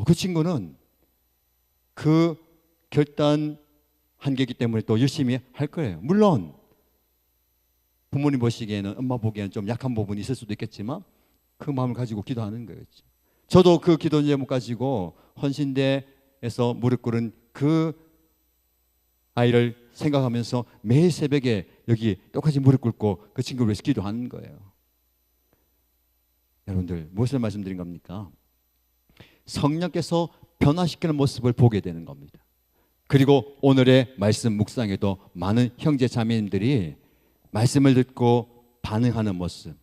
그 친구는 그 결단 한계이기 때문에 또 열심히 할 거예요. 물론 부모님 보시기에는 엄마 보기에는 좀 약한 부분이 있을 수도 있겠지만 그 마음을 가지고 기도하는 거예요. 저도 그 기도 제목 가지고 헌신대에서 무릎 꿇은 그 아이를 생각하면서 매일 새벽에 여기 똑같이 무릎 꿇고 그 친구를 위해서 기도하는 거예요. 여러분들 무엇을 말씀드린 겁니까? 성령께서 변화시키는 모습을 보게 되는 겁니다. 그리고 오늘의 말씀 묵상에도 많은 형제 자매님들이 말씀을 듣고 반응하는 모습.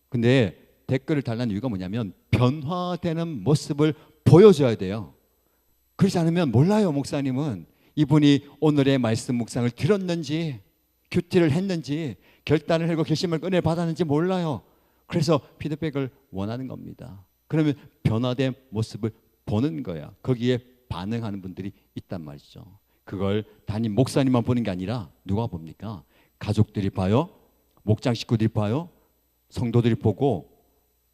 근데 댓글을 달라는 이유가 뭐냐면 변화되는 모습을 보여줘야 돼요. 그렇지 않으면 몰라요. 목사님은 이분이 오늘의 말씀 묵상을 들었는지 큐티를 했는지 결단을 하고 결심을 은혜를 받았는지 몰라요. 그래서 피드백을 원하는 겁니다. 그러면 변화된 모습을 보는 거야. 거기에 반응하는 분들이 있단 말이죠. 그걸 담임 목사님만 보는 게 아니라 누가 봅니까? 가족들이 봐요. 목장 식구들이 봐요. 성도들이 보고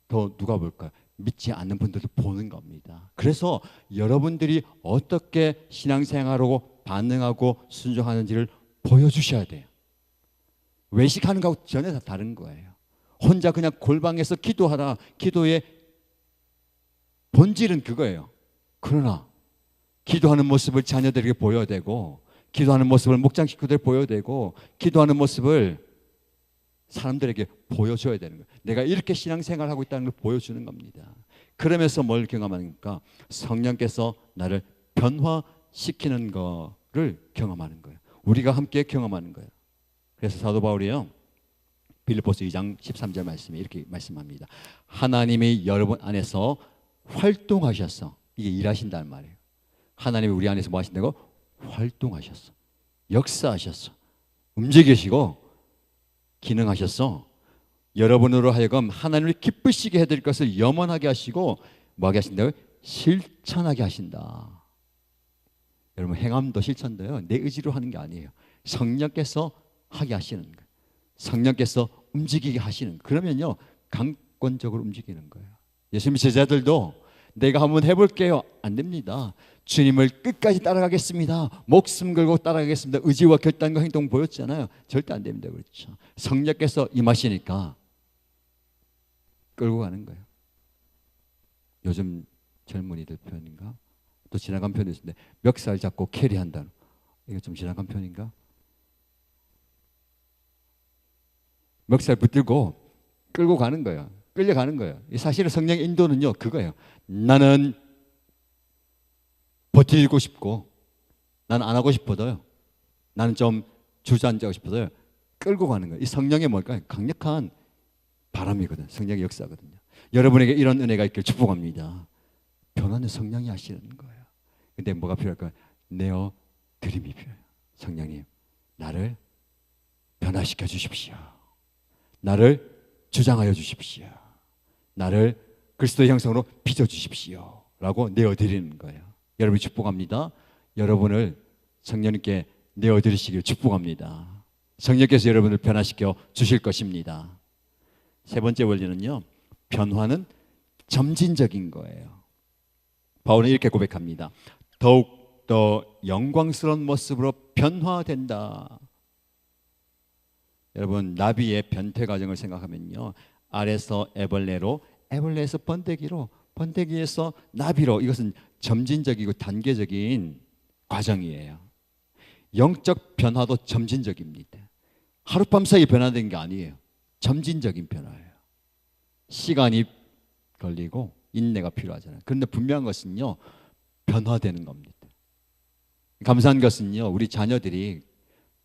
또 누가 볼까요? 믿지 않는 분들도 보는 겁니다. 그래서 여러분들이 어떻게 신앙생활하고 반응하고 순종하는지를 보여주셔야 돼요. 외식하는 거하고 전혀 다 다른 거예요. 혼자 그냥 골방에서 기도하라. 기도의 본질은 그거예요. 그러나 기도하는 모습을 자녀들에게 보여야 되고 기도하는 모습을 목장 식구들에게 보여야 되고 기도하는 모습을 사람들에게 보여줘야 되는 거예요. 내가 이렇게 신앙생활을 하고 있다는 걸 보여주는 겁니다. 그러면서 뭘 경험하니까 성령께서 나를 변화시키는 거를 경험하는 거예요. 우리가 함께 경험하는 거예요. 그래서 사도 바울이요, 빌립보서 2장 13절 말씀에 이렇게 말씀합니다. 하나님이 여러분 안에서 활동하셔서, 이게 일하신다는 말이에요. 하나님이 우리 안에서 뭐 하신다고? 활동하셨어, 역사하셨어, 움직이시고 기능하셨어. 여러분으로 하여금 하나님을 기쁘시게 해드릴 것을 염원하게 하시고 뭐 하게 하신다고요? 실천하게 하신다. 여러분, 행함도 실천도요, 내 의지로 하는 게 아니에요. 성령께서 하게 하시는 거예요. 성령께서 움직이게 하시는 거예요. 그러면요, 강권적으로 움직이는 거예요. 예수님 제자들도 내가 한번 해볼게요, 안 됩니다. 주님을 끝까지 따라가겠습니다, 목숨 걸고 따라가겠습니다, 의지와 결단과 행동 보였잖아요. 절대 안 됩니다. 그렇죠? 성령께서 임하시니까 끌고 가는 거예요. 요즘 젊은이들 표현인가? 또 지나간 표현이 있는데, 멱살 잡고 캐리한다는, 이거 좀 지나간 표현인가? 멱살 붙들고 끌고 가는 거예요. 끌려가는 거예요. 사실은 성령의 인도는요, 그거예요. 나는 버티고 싶고, 나는 안 하고 싶어도요, 나는 좀 주저앉고 싶어도요, 끌고 가는 거예요. 이 성령의 뭘까요? 강력한 바람이거든. 성령의 역사거든요. 여러분에게 이런 은혜가 있길 축복합니다. 변화는 성령이 하시는 거예요. 근데 뭐가 필요할까요? 내어 드림이 필요해요. 성령님, 나를 변화시켜 주십시오. 나를 주장하여 주십시오. 나를 그리스도의 형상으로 빚어 주십시오 라고 내어드리는 거예요. 여러분 축복합니다. 여러분을 성령님께 내어드리시길 축복합니다. 성령께서 여러분을 변화시켜 주실 것입니다. 세 번째 원리는요, 변화는 점진적인 거예요. 바울은 이렇게 고백합니다. 더욱 더 영광스러운 모습으로 변화된다. 여러분, 나비의 변태 과정을 생각하면요, 알에서 애벌레로, 애벌레에서 번데기로, 번데기에서 나비로, 이것은 점진적이고 단계적인 과정이에요. 영적 변화도 점진적입니다. 하룻밤 사이에 변화된 게 아니에요. 점진적인 변화예요. 시간이 걸리고 인내가 필요하잖아요. 그런데 분명한 것은요, 변화되는 겁니다. 감사한 것은요, 우리 자녀들이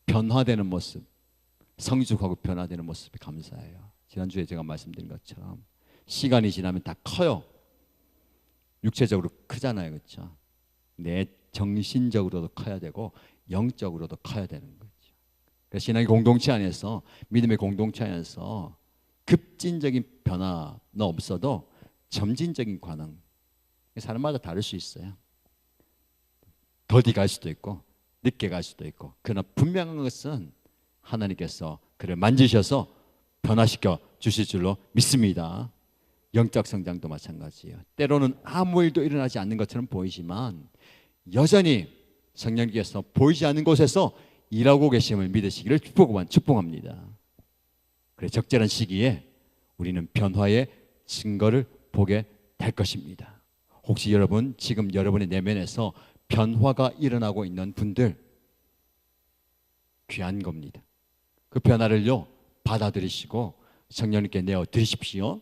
변화되는 모습, 성숙하고 변화되는 모습이 감사해요. 지난주에 제가 말씀드린 것처럼 시간이 지나면 다 커요. 육체적으로 크잖아요. 그렇죠? 내 정신적으로도 커야 되고 영적으로도 커야 되는 거죠. 그래서 신앙의 공동체 안에서, 믿음의 공동체 안에서 급진적인 변화는 없어도 점진적인 관행, 사람마다 다를 수 있어요. 더디 갈 수도 있고 늦게 갈 수도 있고, 그러나 분명한 것은 하나님께서 그를 만지셔서 변화시켜 주실 줄로 믿습니다. 영적 성장도 마찬가지예요. 때로는 아무 일도 일어나지 않는 것처럼 보이지만 여전히 성령께서 보이지 않는 곳에서 일하고 계심을 믿으시기를 축복합니다. 그래, 적절한 시기에 우리는 변화의 증거를 보게 될 것입니다. 혹시 여러분, 지금 여러분의 내면에서 변화가 일어나고 있는 분들, 귀한 겁니다. 그 변화를요, 받아들이시고 성령님께 내어드리십시오.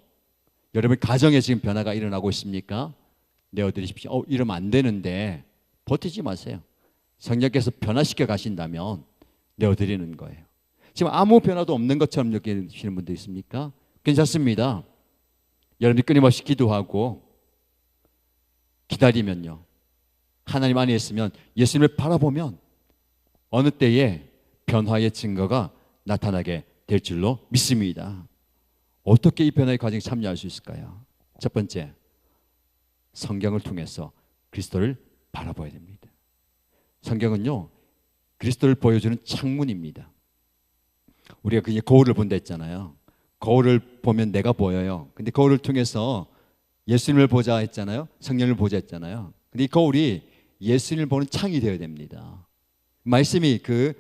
여러분 가정에 지금 변화가 일어나고 있습니까? 내어드리십시오. 이러면 안 되는데 버티지 마세요. 성령께서 변화시켜 가신다면 내어드리는 거예요. 지금 아무 변화도 없는 것처럼 느끼시는 분도 있습니까? 괜찮습니다. 여러분이 끊임없이 기도하고 기다리면요, 하나님 안에 있으면, 예수님을 바라보면 어느 때에 변화의 증거가 나타나게 될 줄로 믿습니다. 어떻게 이 변화의 과정에 참여할 수 있을까요? 첫 번째, 성경을 통해서 그리스도를 바라봐야 됩니다. 성경은요, 그리스도를 보여주는 창문입니다. 우리가 그냥 거울을 본다 했잖아요. 거울을 보면 내가 보여요. 근데 거울을 통해서 예수님을 보자 했잖아요. 성령을 보자 했잖아요. 근데 이 거울이 예수님을 보는 창이 되어야 됩니다. 말씀이 그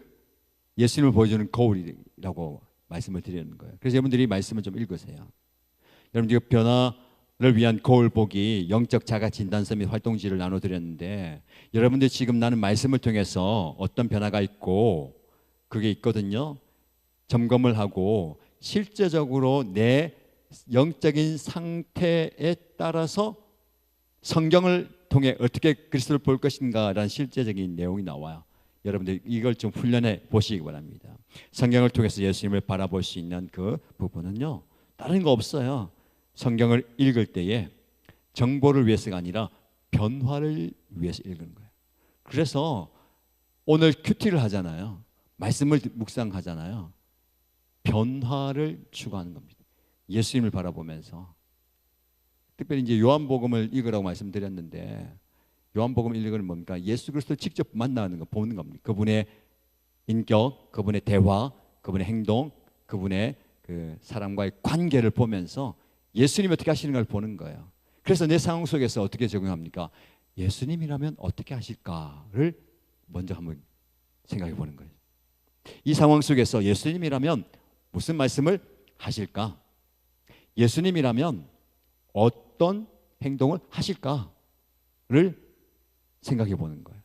예수님을 보여주는 거울이라고 말씀을 드리는 거예요. 그래서 여러분들이 말씀을 좀 읽으세요. 여러분들이 변화를 위한 거울 보기, 영적 자가 진단서 및 활동지를 나눠드렸는데, 여러분들 지금 나는 말씀을 통해서 어떤 변화가 있고 그게 있거든요. 점검을 하고 실제적으로 내 영적인 상태에 따라서 성경을 통해 어떻게 그리스도를 볼 것인가라는 실제적인 내용이 나와요. 여러분들 이걸 좀 훈련해 보시기 바랍니다. 성경을 통해서 예수님을 바라볼 수 있는 그 부분은요, 다른 거 없어요. 성경을 읽을 때에 정보를 위해서가 아니라 변화를 위해서 읽는 거예요. 그래서 오늘 큐티를 하잖아요. 말씀을 묵상하잖아요. 변화를 추구하는 겁니다. 예수님을 바라보면서. 특별히 이제 요한복음을 읽으라고 말씀드렸는데, 요한복음 읽으는 뭡니까? 예수 그리스도를 직접 만나는 거, 보는 겁니다. 그분의 인격, 그분의 대화, 그분의 행동, 그분의 그 사람과의 관계를 보면서 예수님이 어떻게 하시는 걸 보는 거예요. 그래서 내 상황 속에서 어떻게 적용합니까? 예수님이라면 어떻게 하실까를 먼저 한번 생각해 보는 거예요. 이 상황 속에서 예수님이라면 무슨 말씀을 하실까? 예수님이라면 어떤 행동을 하실까를 생각해 보는 거예요.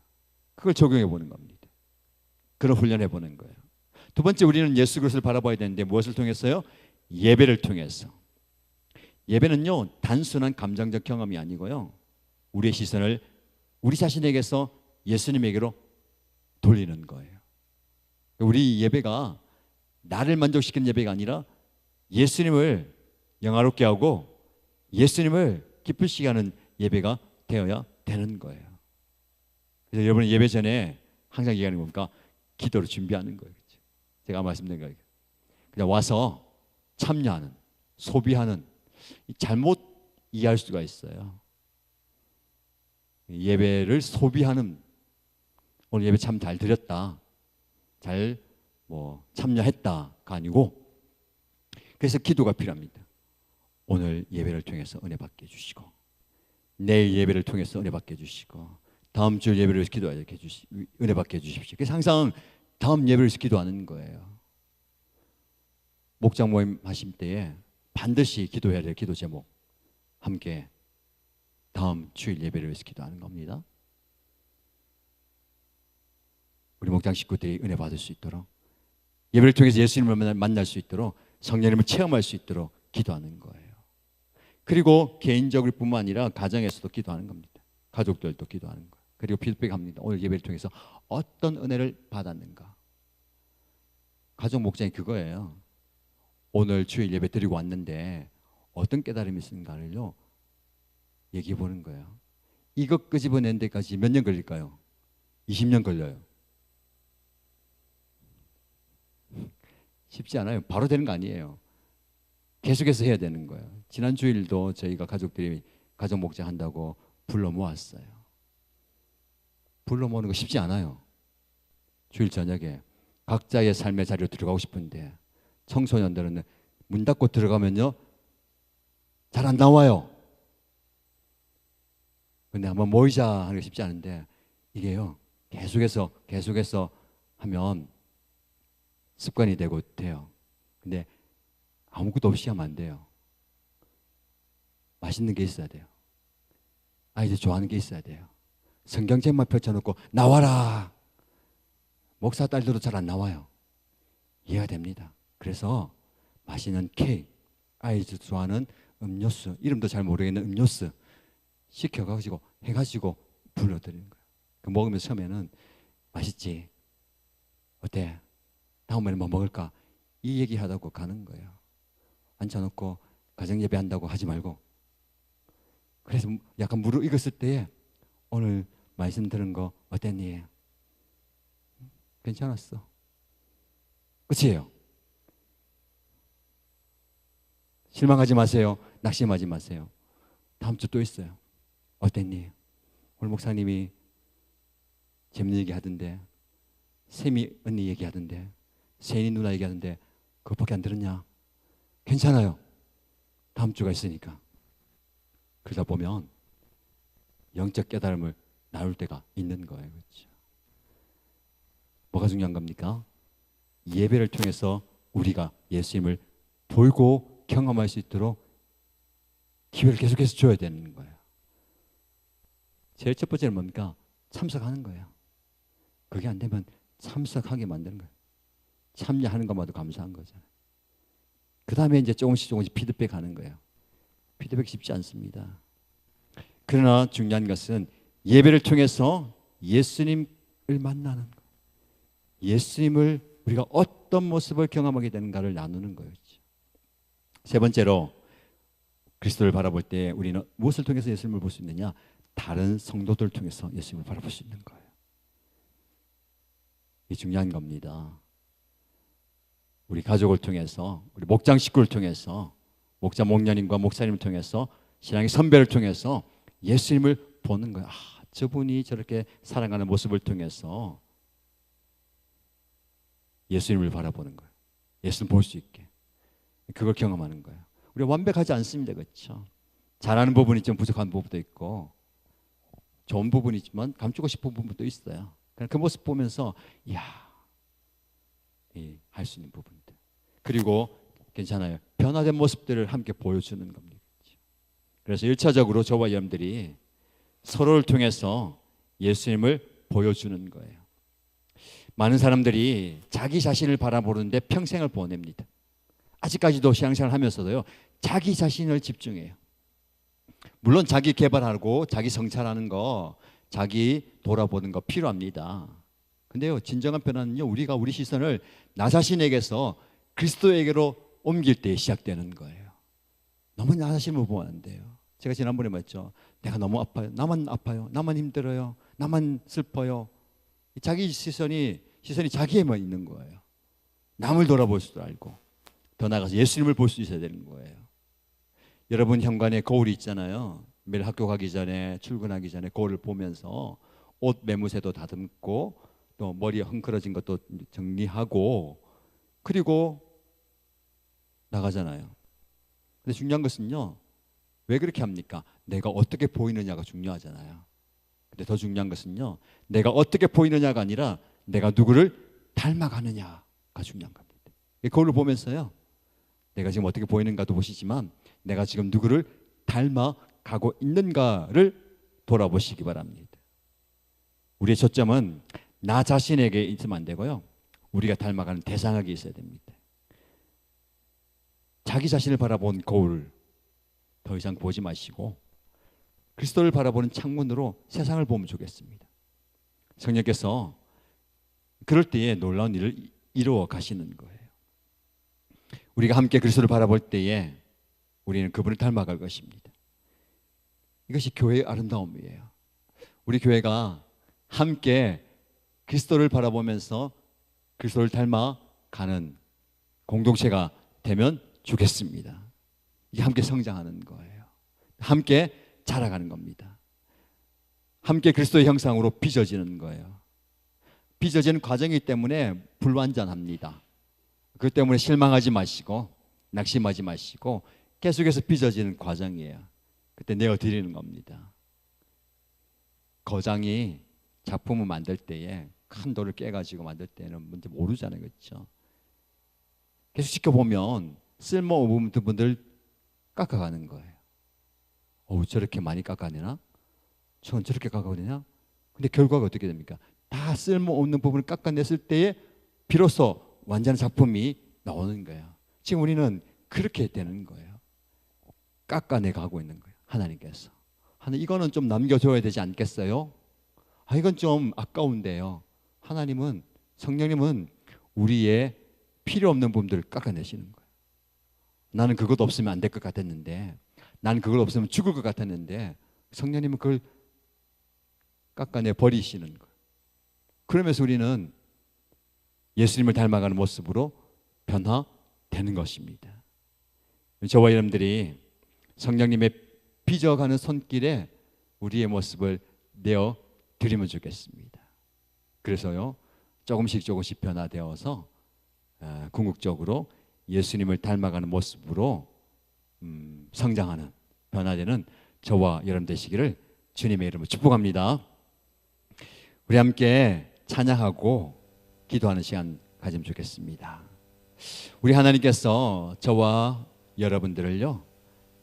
그걸 적용해 보는 겁니다. 그런 훈련해 보는 거예요. 두 번째, 우리는 예수 그리스도를 바라봐야 되는데 무엇을 통해서요? 예배를 통해서. 예배는요, 단순한 감정적 경험이 아니고요, 우리의 시선을 우리 자신에게서 예수님에게로 돌리는 거예요. 우리 예배가 나를 만족시키는 예배가 아니라 예수님을 영화롭게 하고 예수님을 기쁘시게 하는 예배가 되어야 되는 거예요. 그래서 여러분 예배 전에 항상 얘기하는 겁니까? 기도를 준비하는 거예요. 그렇죠? 제가 말씀드린 거예요. 그냥 와서 참여하는, 소비하는, 잘못 이해할 수가 있어요. 예배를 소비하는, 오늘 예배 참 잘 드렸다, 잘 참여했다가 아니고, 그래서 기도가 필요합니다. 오늘 예배를 통해서 은혜 받게 해주시고, 내일 예배를 통해서 은혜 받게 해주시고, 다음 주 예배를 위해서 기도하게 은혜 받게 해주십시오. 그래서 항상 다음 예배를 위해서 기도하는 거예요. 목장 모임 하실 때에 반드시 기도해야 될 기도 제목, 함께 다음 주일 예배를 위해서 기도하는 겁니다. 우리 목장 식구들이 은혜 받을 수 있도록, 예배를 통해서 예수님을 만날 수 있도록, 성령님을 체험할 수 있도록 기도하는 거예요. 그리고 개인적일 뿐만 아니라 가정에서도 기도하는 겁니다. 가족들도 기도하는 거예요. 그리고 피드백합니다. 오늘 예배를 통해서 어떤 은혜를 받았는가. 가족 목장이 그거예요. 오늘 주일 예배 드리고 왔는데 어떤 깨달음이 있는가를요, 얘기해 보는 거예요. 이것 끄집어낸 데까지 몇 년 걸릴까요? 20년 걸려요. 쉽지 않아요. 바로 되는 거 아니에요. 계속해서 해야 되는 거예요. 지난 주일도 저희가 가족들이 가족 목장 한다고 불러 모았어요. 불러 모으는 거 쉽지 않아요. 주일 저녁에 각자의 삶의 자리로 들어가고 싶은데 청소년들은 문 닫고 들어가면요, 잘 안 나와요. 근데 한번 모이자 하는 게 쉽지 않은데, 이게요, 계속해서 하면 습관이 되고 돼요. 근데 아무것도 없이 하면 안 돼요. 맛있는 게 있어야 돼요. 아이들 좋아하는 게 있어야 돼요. 성경책만 펼쳐놓고 나와라, 목사 딸들도 잘 안 나와요. 이해가 됩니다. 그래서 맛있는 케이크, 아이들 좋아하는 음료수, 이름도 잘 모르겠는 음료수 시켜가지고 해가지고 불러드리는 거예요. 그 먹으면서 처음에는 맛있지? 어때? 다음에는 뭐 먹을까? 이 얘기하다고 가는 거예요. 앉혀놓고 가정예배 한다고 하지 말고. 그래서 약간 무르익었을 때에 오늘 말씀 들은 거 어땠니? 괜찮았어. 끝이에요. 실망하지 마세요. 낙심하지 마세요. 다음 주 또 있어요. 어땠니? 오늘 목사님이 재밌는 얘기 하던데, 세미 언니 얘기 하던데, 세인이 누나 얘기 하던데 그것밖에 안 들었냐? 괜찮아요. 다음 주가 있으니까. 그러다 보면 영적 깨달음을 나눌 때가 있는 거예요. 그렇죠? 뭐가 중요한 겁니까? 예배를 통해서 우리가 예수님을 돌고 경험할 수 있도록 기회를 계속해서 줘야 되는 거예요. 제일 첫 번째는 뭡니까? 참석하는 거예요. 그게 안 되면 참석하게 만드는 거예요. 참여하는 것만도 감사한 거잖아요. 그 다음에 이제 조금씩 피드백 하는 거예요. 피드백 쉽지 않습니다. 그러나 중요한 것은 예배를 통해서 예수님을 만나는 거. 예수님을 우리가 어떤 모습을 경험하게 되는가를 나누는 거예요. 세 번째로 그리스도를 바라볼 때 우리는 무엇을 통해서 예수님을 볼 수 있느냐? 다른 성도들을 통해서 예수님을 바라볼 수 있는 거예요. 이게 중요한 겁니다. 우리 가족을 통해서, 우리 목장 식구를 통해서, 목자 목녀님과 목사님을 통해서, 신앙의 선배를 통해서 예수님을 보는 거예요. 저분이 저렇게 살아가는 모습을 통해서 예수님을 바라보는 거예요. 예수님 볼 수 있게. 그걸 경험하는 거예요. 우리가 완벽하지 않습니다. 그렇죠? 잘하는 부분이 좀 부족한 부분도 있고 좋은 부분이 있지만 감추고 싶은 부분도 있어요. 그 모습 보면서 할 수 있는 부분들. 그리고 괜찮아요. 변화된 모습들을 함께 보여주는 겁니다. 그래서 1차적으로 저와 여러분들이 서로를 통해서 예수님을 보여주는 거예요. 많은 사람들이 자기 자신을 바라보는데 평생을 보냅니다. 아직까지도 신앙생활을 하면서도요, 자기 자신을 집중해요. 물론 자기 개발하고 자기 성찰하는 거, 자기 돌아보는 거 필요합니다. 근데요, 진정한 변화는요, 우리가 우리 시선을 나 자신에게서 그리스도에게로 옮길 때 시작되는 거예요. 너무 나 자신을 보면 안 돼요. 제가 지난번에 말했죠. 내가 너무 아파요. 나만 아파요. 나만 힘들어요. 나만 슬퍼요. 자기 시선이 자기에만 있는 거예요. 남을 돌아볼 수도 알고 더 나아가서 예수님을 볼 수 있어야 되는 거예요. 여러분 현관에 거울이 있잖아요. 매일 학교 가기 전에, 출근하기 전에 거울을 보면서 옷 매무새도 다듬고 또 머리에 헝클어진 것도 정리하고 그리고 나가잖아요. 근데 중요한 것은요, 왜 그렇게 합니까? 내가 어떻게 보이느냐가 중요하잖아요. 근데 더 중요한 것은요, 내가 어떻게 보이느냐가 아니라 내가 누구를 닮아가느냐가 중요한 겁니다. 거울을 보면서요, 내가 지금 어떻게 보이는가도 보시지만 내가 지금 누구를 닮아가고 있는가를 돌아보시기 바랍니다. 우리의 초점은 나 자신에게 있으면 안 되고요, 우리가 닮아가는 대상에게 있어야 됩니다. 자기 자신을 바라본 거울 더 이상 보지 마시고 그리스도를 바라보는 창문으로 세상을 보면 좋겠습니다. 성령께서 그럴 때에 놀라운 일을 이루어 가시는 거예요. 우리가 함께 그리스도를 바라볼 때에 우리는 그분을 닮아갈 것입니다. 이것이 교회의 아름다움이에요. 우리 교회가 함께 그리스도를 바라보면서 그리스도를 닮아가는 공동체가 되면 좋겠습니다. 이게 함께 성장하는 거예요. 함께 자라가는 겁니다. 함께 그리스도의 형상으로 빚어지는 거예요. 빚어지는 과정이기 때문에 불완전합니다. 그 때문에 실망하지 마시고 낙심하지 마시고 계속해서 빚어지는 과정이에요. 그때 내어드리는 겁니다. 거장이 작품을 만들 때에 큰 돌을 깨가지고 만들 때는 뭔지 모르잖아요. 그렇죠? 계속 지켜보면 쓸모없는 부분들 깎아가는 거예요. 저렇게 많이 깎아내나? 저건 저렇게 깎아내나? 근데 결과가 어떻게 됩니까? 다 쓸모없는 부분을 깎아냈을 때에 비로소 완전한 작품이 나오는 거예요. 지금 우리는 그렇게 되는 거예요. 깎아내가고 있는 거예요. 하나님께서. 이거는 좀 남겨줘야 되지 않겠어요? 이건 좀 아까운데요. 하나님은, 성령님은 우리의 필요 없는 부분들을 깎아내시는 거예요. 나는 그것 없으면 안 될 것 같았는데, 나는 그걸 없으면 죽을 것 같았는데 성령님은 그걸 깎아내 버리시는 거예요. 그러면서 우리는 예수님을 닮아가는 모습으로 변화되는 것입니다. 저와 여러분들이 성령님의 빚어가는 손길에 우리의 모습을 내어드리면 좋겠습니다. 그래서요, 조금씩 변화되어서 궁극적으로 예수님을 닮아가는 모습으로 성장하는, 변화되는 저와 여러분 되시기를 주님의 이름으로 축복합니다. 우리 함께 찬양하고 기도하는 시간 가지면 좋겠습니다. 우리 하나님께서 저와 여러분들을요,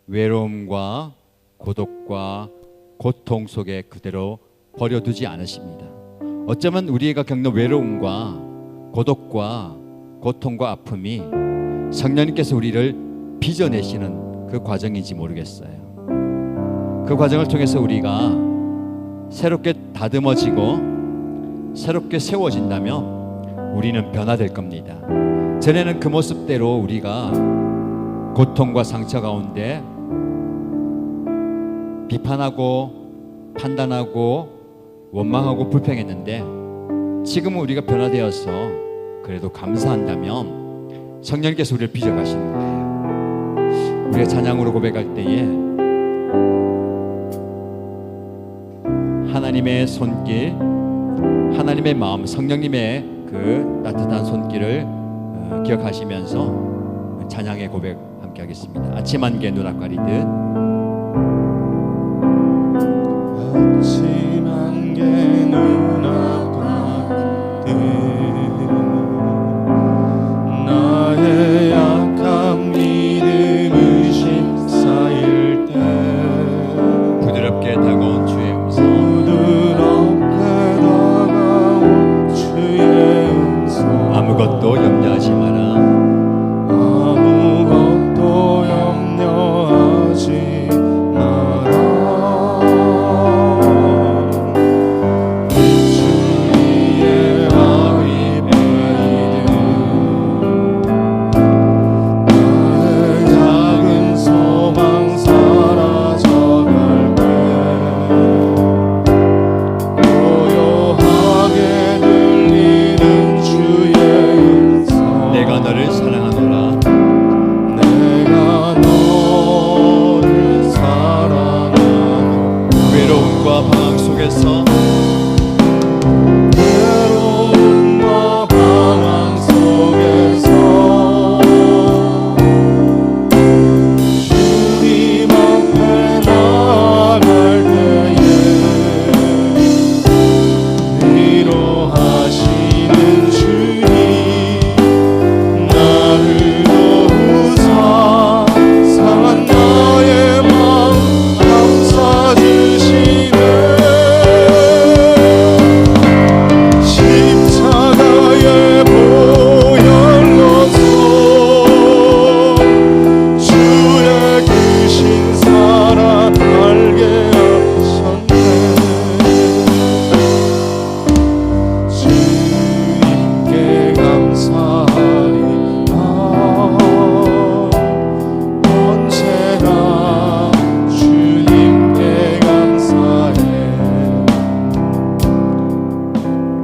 외로움과 고독과 고통 속에 그대로 버려두지 않으십니다. 어쩌면 우리가 겪는 외로움과 고독과 고통과 아픔이 성령님께서 우리를 빚어내시는 그 과정인지 모르겠어요. 그 과정을 통해서 우리가 새롭게 다듬어지고 새롭게 세워진다면 우리는 변화될 겁니다. 전에는 그 모습대로 우리가 고통과 상처 가운데 비판하고 판단하고 원망하고 불평했는데, 지금은 우리가 변화되어서 그래도 감사한다면 성령께서 우리를 빚어가시는 거예요. 우리가 찬양으로 고백할 때에 하나님의 손길, 하나님의 마음, 성령님의 그 따뜻한 손길을 기억하시면서 찬양의 고백 함께 하겠습니다. 아침 안개 누락 가리듯. 아침 안개 누락 가리듯 나의 약한 믿음을 쌓일 때 부드럽게 다가온 주의 음성, 부드럽게 다가온 주의 음성 아무것도 염려하지 마라. 아무것도 염려하지 마라. 주의 아리 베이든 나의 작은 소망 사라져갈 때 고요하게 들리는 주의 음성 내가 너를 사랑하노라. 내가 너를 사랑하노라. 외로움과 방황 속에서 외로움과 방황 속에서 주님 앞에 나아갈 때에 위로하시는 주님 나를 도우사 상한 나의 마음 감싸주시네. 십자가의 보혈로서 주의 크신 사랑 알게 하셨네. 주님께 감사하리라. 언제나 주님께 감사해.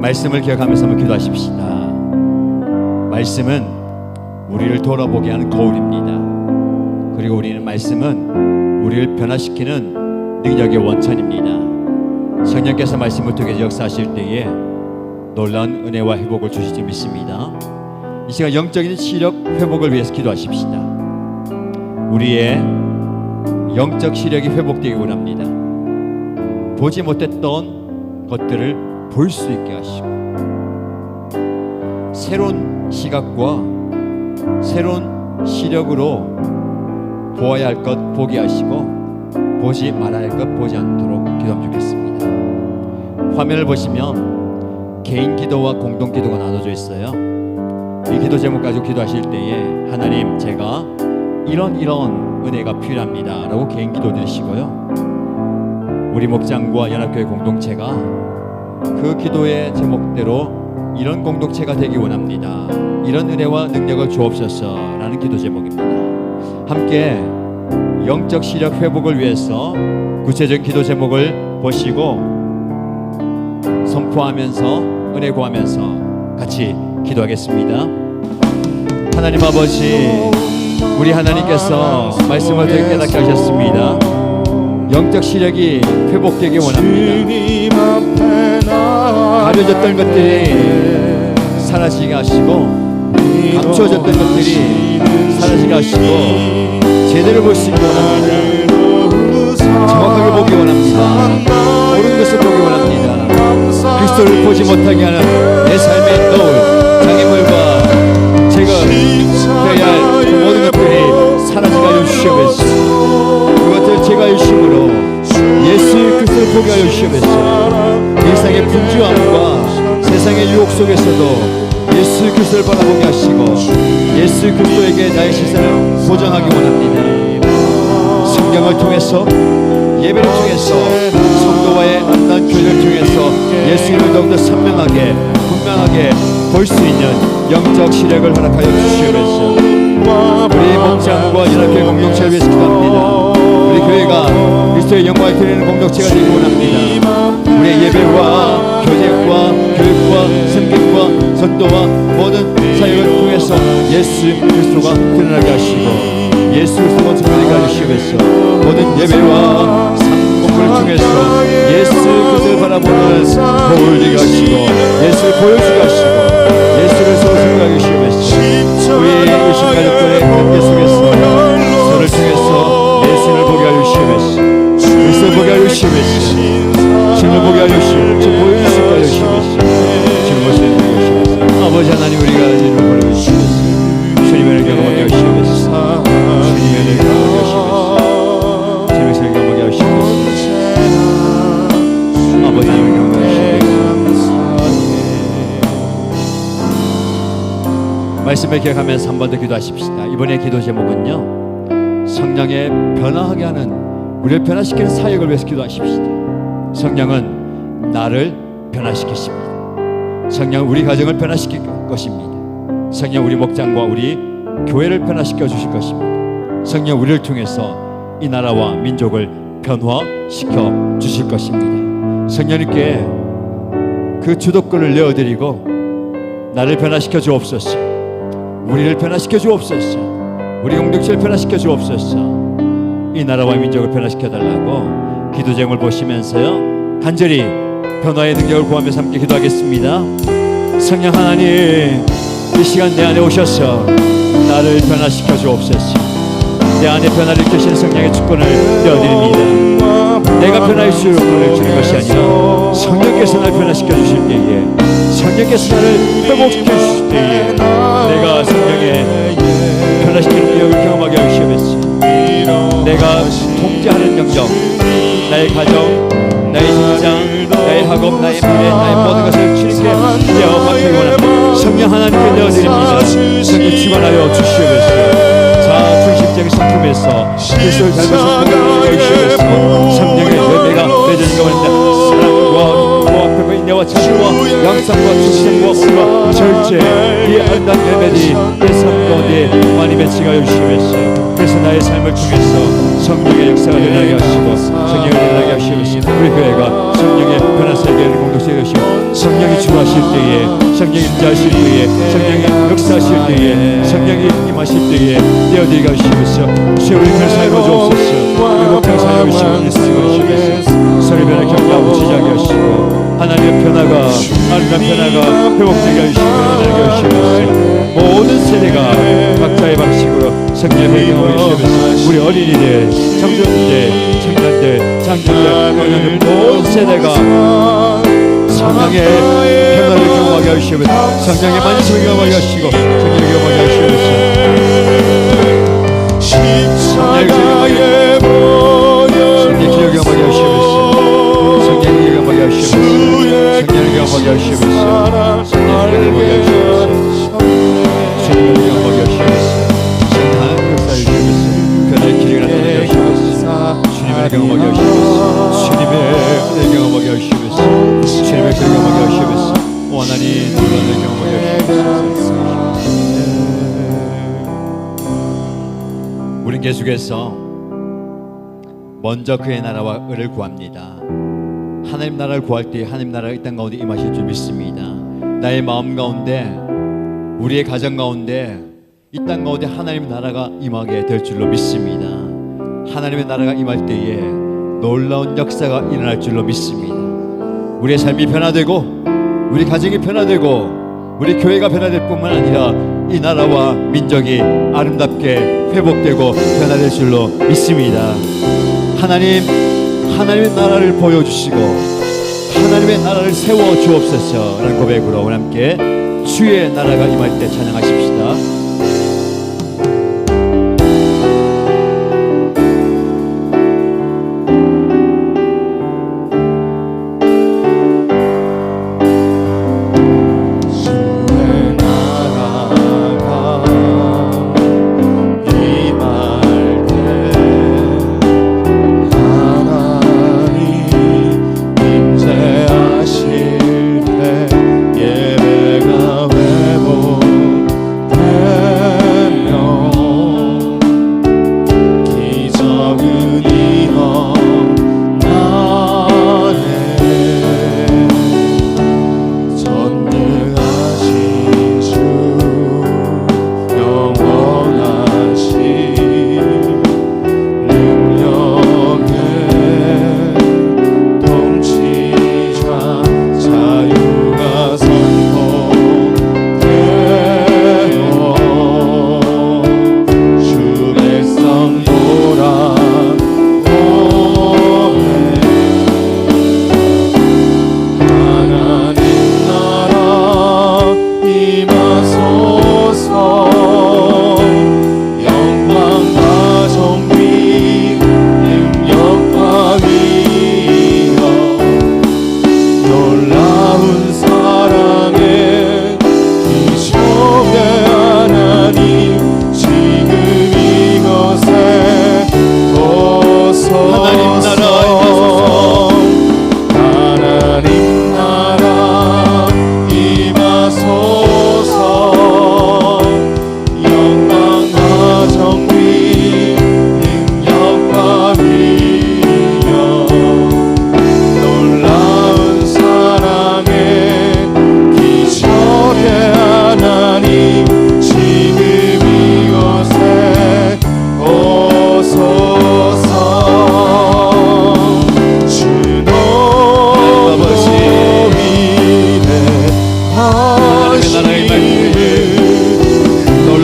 말씀을 기억하면서 한번 기도하십시다. 말씀은 우리를 돌아보게 하는 거울입니다. 그리고 우리는 말씀은 우리를 변화시키는 능력의 원천입니다. 성령께서 말씀을 통해 역사하실 때에 놀라운 은혜와 회복을 주실 줄 믿습니다. 이 시간 영적인 시력 회복을 위해서 기도하십시다. 우리의 영적 시력이 회복되기 원합니다. 보지 못했던 것들을 볼 수 있게 하시고, 새로운 시각과 새로운 시력으로 보아야 할 것 보게 하시고, 보지 말아야 할 것 보지 않도록 기도하면 좋겠습니다. 화면을 보시면 개인 기도와 공동 기도가 나눠져 있어요. 이 기도 제목 가지고 기도하실 때에 하나님, 제가 이런 은혜가 필요합니다 라고 개인 기도 드리시고요, 우리 목장과 연합교회 공동체가 그 기도의 제목대로 이런 공동체가 되기 원합니다, 이런 은혜와 능력을 주옵소서 라는 기도 제목입니다. 함께 영적 시력 회복을 위해서 구체적인 기도 제목을 보시고 선포하면서 은혜 구하면서 같이 기도하겠습니다. 하나님 아버지, 우리 하나님께서 말씀을 되게 깨닫게 하셨습니다. 영적 시력이 회복되기 원합니다. 가려졌던 것들이 사라지게 하시고, 감추어졌던 것들이 사라지게 하시고, 제대로 볼 수 있게 원합니다. 정확하게 보기 원합니다. 옳은 것을 보기 원합니다. 그리스도를 보지 못하게 하는 내 삶의 노을, 장애물과 제거해야 할 그 모든 것들이 사라지게 하여 주시옵소서. 그것들을 제거하여 주심으로 예수의 그리스도를 보게 하여 주시옵소서. 세상의 분주함과 세상의 유혹 속에서도 예수 그리스도를 바라보게 하시고, 예수 그리스도에게 나의 시선을 고정하기 원합니다. 성경을 통해서 예배를 통해서 성도와의 아름다운 교제를 통해서 예수님을 더욱더 선명하게 분명하게 볼 수 있는 영적 시력을 허락하여 주시옵소서. 우리 목장과 연합교회 공동체를 위해서 기도합니다. 우리 교회가 그리스도의 영광을 드리는 공동체가 되기 원합니다. 우리의 예배와 교제과 교육과 섬김과 전도와 모든 사역을 통해서 예수 그리스도가 드러나게 하시고 예수 그리스도가 드러나게 하시면서 모든 예배와 공부를 통해서 예수 그리스도를 바라보는 거울을 되게 하시고 예수를 보여주게 하시고 예수를 서로 생각하게 하시면서 우리 의심 가족들의 관계 속에서 서로를 통해서 예수를 보게 하여 주시면서 예수를 보게 하여 주시면서 주님을 보게 하여 주시고 주님 보여주시게 하여 주시면서 주님 모시게 하여 주시면서 아버지 하나님 우리가 이름을 보여주시면서 주님의 은혜를 경험하게 하시면서 주님의 은혜를 경험하게 하시면서 주님의 은혜를 경험하게 하시면서 아버지 하나님을 경험하게 하시면서 말씀을 기억하면서 한 번 더 기도하십시다. 이번의 기도 제목은요, 성령의 변화하게 하는 우리를 변화시키는 사역을 위해서 기도하십시다. 성령은 나를 변화시키십니다. 성령은 우리 가정을 변화시킬 것입니다. 성령 우리 목장과 우리 교회를 변화시켜 주실 것입니다. 성령 우리를 통해서 이 나라와 민족을 변화시켜 주실 것입니다. 성령님께 그 주도권을 내어드리고 나를 변화시켜 주옵소서. 우리를 변화시켜 주옵소서. 우리 공동체를 변화시켜 주옵소서. 이 나라와 민족을 변화시켜 달라고 기도 제목을 보시면서요 간절히 변화의 능력을 구하면서 함께 기도하겠습니다. 성령 하나님, 이 시간 내 안에 오셔서 나를 변화시켜 주옵소서. 내 안에 변화를 일으키시는 성령의 주권을 떼어드립니다. 내가 변화할 수 있는 주는 것이 아니라 성령께서 나를 변화시켜 주실 때에, 성령께서 나를 회복시켜 주실 때에 내가 성령의 변화시키는 능력을 경험하게 하시면서 내가 통제하는 영역, 나의 가정, 나의 직장, 나의 학업, 나의 미래, 나의 모든 것을 주님께 내어 맡기기 원합니다. 성령 하나님께 내어드립니다. 성령 주관하여 주시옵소서. 자, 중심적인 성품에서 그리스도를 닮아서 공격하여 주시옵소서. 성령의 열매가 맺어진 것입니다. 사랑과 앞에가 인내와 자비와 양상과 충성과 온유와 절제, 이 아름다운 열매들이 내 삶 가운데 많이 맺히게 주시옵소서. 그래서 나의 삶을 통해서 성령의 역사가 일어나게 하시고 성령을 일어나게 하시옵소서. 우리 교회가 성령의 변화세계를 공동체에 하시고 성령이 주하실 때에, 성령이 임재하실 때에, 성령이 역사하실 때에, 성령이 임하실 때에 떼어드리게 하시옵소서. 주여 우리 교회 살고 주옵소서. 우리 목장 살고 주시옵소서. 서로 변화 경계하고 지지하게 하시고 하나님의 변화가, 아름다운 변화가 회복되게 하시고 일어나게 하시옵소서. 모든 세대가 각자의 방식으로 성령의 배경을 주시면서 우리 어린이들, 청소년들, 청년들, 장년들, 노년들 모든 세대가 성령의 변화를 경험하게 하시면서 성령의 만심을 경험하게 하시고 성령을 경험하게 하시면서 성령의 기억을 경험하게 하시면서 성령의 경험하게 하시면서 성령을 경험하게 하시면서 성령을 경험하게 하시면서 주님을 경험하게 하시면서 하나님 역사를 주시면서 그들의 길을 나타내게 하시면서 주님을 경험하게 하시면서 주님의 은혜를 경험하게 하시면서 주님의 길을 경험하게 하시면서 오 하나님 주님을 경험하게 하시면서 우린 계속해서 먼저 그의 나라와 의를 구합니다. 하나님 나라를 구할 때 하나님 나라가 이 땅 가운데 임하실 줄 믿습니다. 나의 마음 가운데, 우리의 가정 가운데 이 땅 가운데 하나님의 나라가 임하게 될 줄로 믿습니다. 하나님의 나라가 임할 때에 놀라운 역사가 일어날 줄로 믿습니다. 우리의 삶이 변화되고 우리 가정이 변화되고 우리 교회가 변화될 뿐만 아니라 이 나라와 민족이 아름답게 회복되고 변화될 줄로 믿습니다. 하나님의 나라를 보여주시고 하나님의 나라를 세워 주옵소서라는 고백으로 우리 함께 주의 나라가 임할 때 찬양하십시다. 하나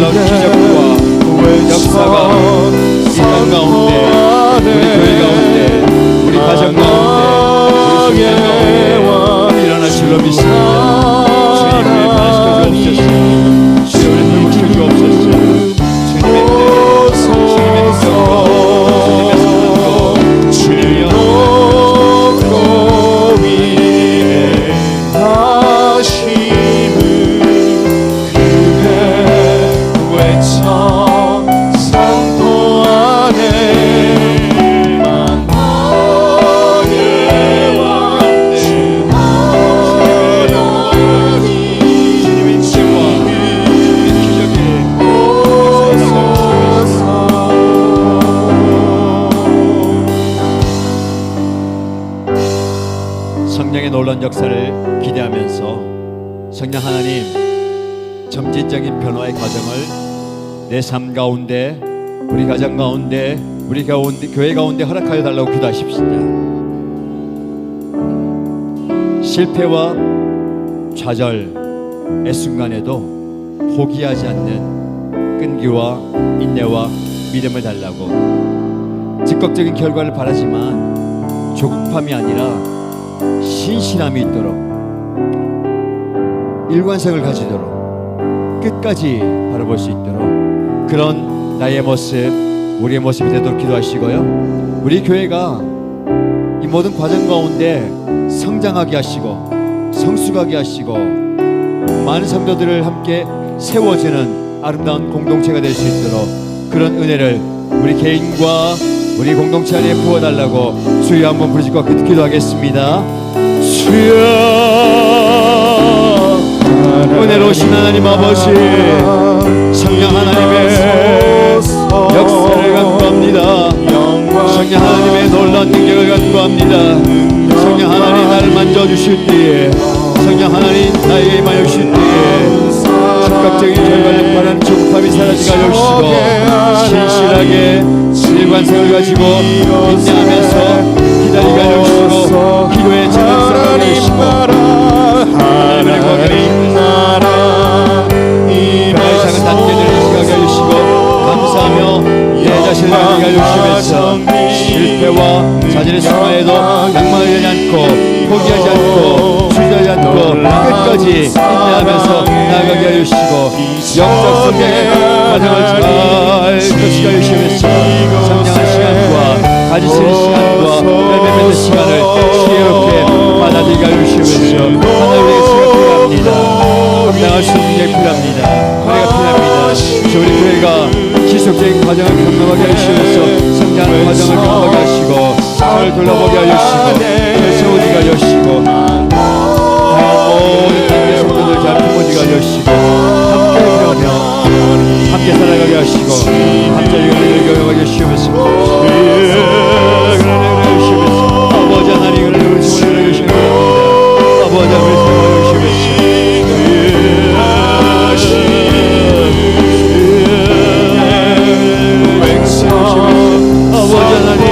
놀라운 기적과 역사가 이 땅 가운데, 우리 교회 가운데, 우리 가정 가운데, 우리 성장 가운데 일어날 줄로 믿습니다. 주님을 변화시켜 주옵소서. 주님을 회복시켜 주옵소서. 주님의 은혜로, 주님의 능력으로, 주님의 사랑으로, 주님이여 성령의 놀라운 역사를 기대하면서 성령 하나님 점진적인 변화의 과정을 내 삶 가운데, 우리 가정 가운데, 우리 교회 가운데 허락하여 달라고 기도하십시다. 실패와 좌절의 순간에도 포기하지 않는 끈기와 인내와 믿음을 달라고, 즉각적인 결과를 바라지만 조급함이 아니라 신실함이 있도록, 일관성을 가지도록, 끝까지 바라볼 수 있도록 그런 나의 모습, 우리의 모습이 되도록 기도하시고요. 우리 교회가 이 모든 과정 가운데 성장하게 하시고 성숙하게 하시고 많은 성도들을 함께 세워주는 아름다운 공동체가 될 수 있도록 그런 은혜를 우리 개인과 우리 공동체 안에 부어달라고 주여 한번 부르짖고 기도하겠습니다. 주여, 은혜로우신 하나님 아버지, 성령 하나님의 역사를 간구합니다. 성령 하나님의 놀라운 능력을 간구합니다. 성령 하나님 나를 만져주실 때에, 성령 하나님 나에게 임하여 주실 때에 즉각적인 결과를 바라는 조급함이 사라지게 하여 주시고 신실하게 일관성을 가지고 인내하면서 기다리게 하여 주시고 기도에 자랑스럽게 하여 주시고 하나님의 거룩한 변화의 작은 단계들을 인식하게 하여 주시고 감사하며 내 자신을 알게 하여 주시면서 실패와 좌절의 순간에도 낭만하지 않고 포기하지 않고 주저하지 않고 끝까지 인내하면서 나아가게 하여 주시고 영적 성장의 과정을 잘 거치게 하여 주시면서 성장한 시간과 가지치는 시간과 열매 맺는 시간을 지혜롭게 받아들이게 하여 주시면서 하나님의 수가 필요합니다. 감당할 수 있는 게 필요합니다. 은혜가 필요합니다. 우리 교회가 지속적인 과정을 경험하게 하여 주시면서 성장하는 과정을 경험하게 하시고 저를 돌아보게 하여 주시고 저를 세워지게 하여 주시고 다양한 모든 단계의 성도들 잘 품어지게 하여 주시고 함께 배우며 함께 살아가게 하시고 함께 은혜를 경험하게 하시면서 아버지 하나님 은혜를 주시는 것입니다. 아버지 하나님 사랑하여 주시면서 아버지 하나님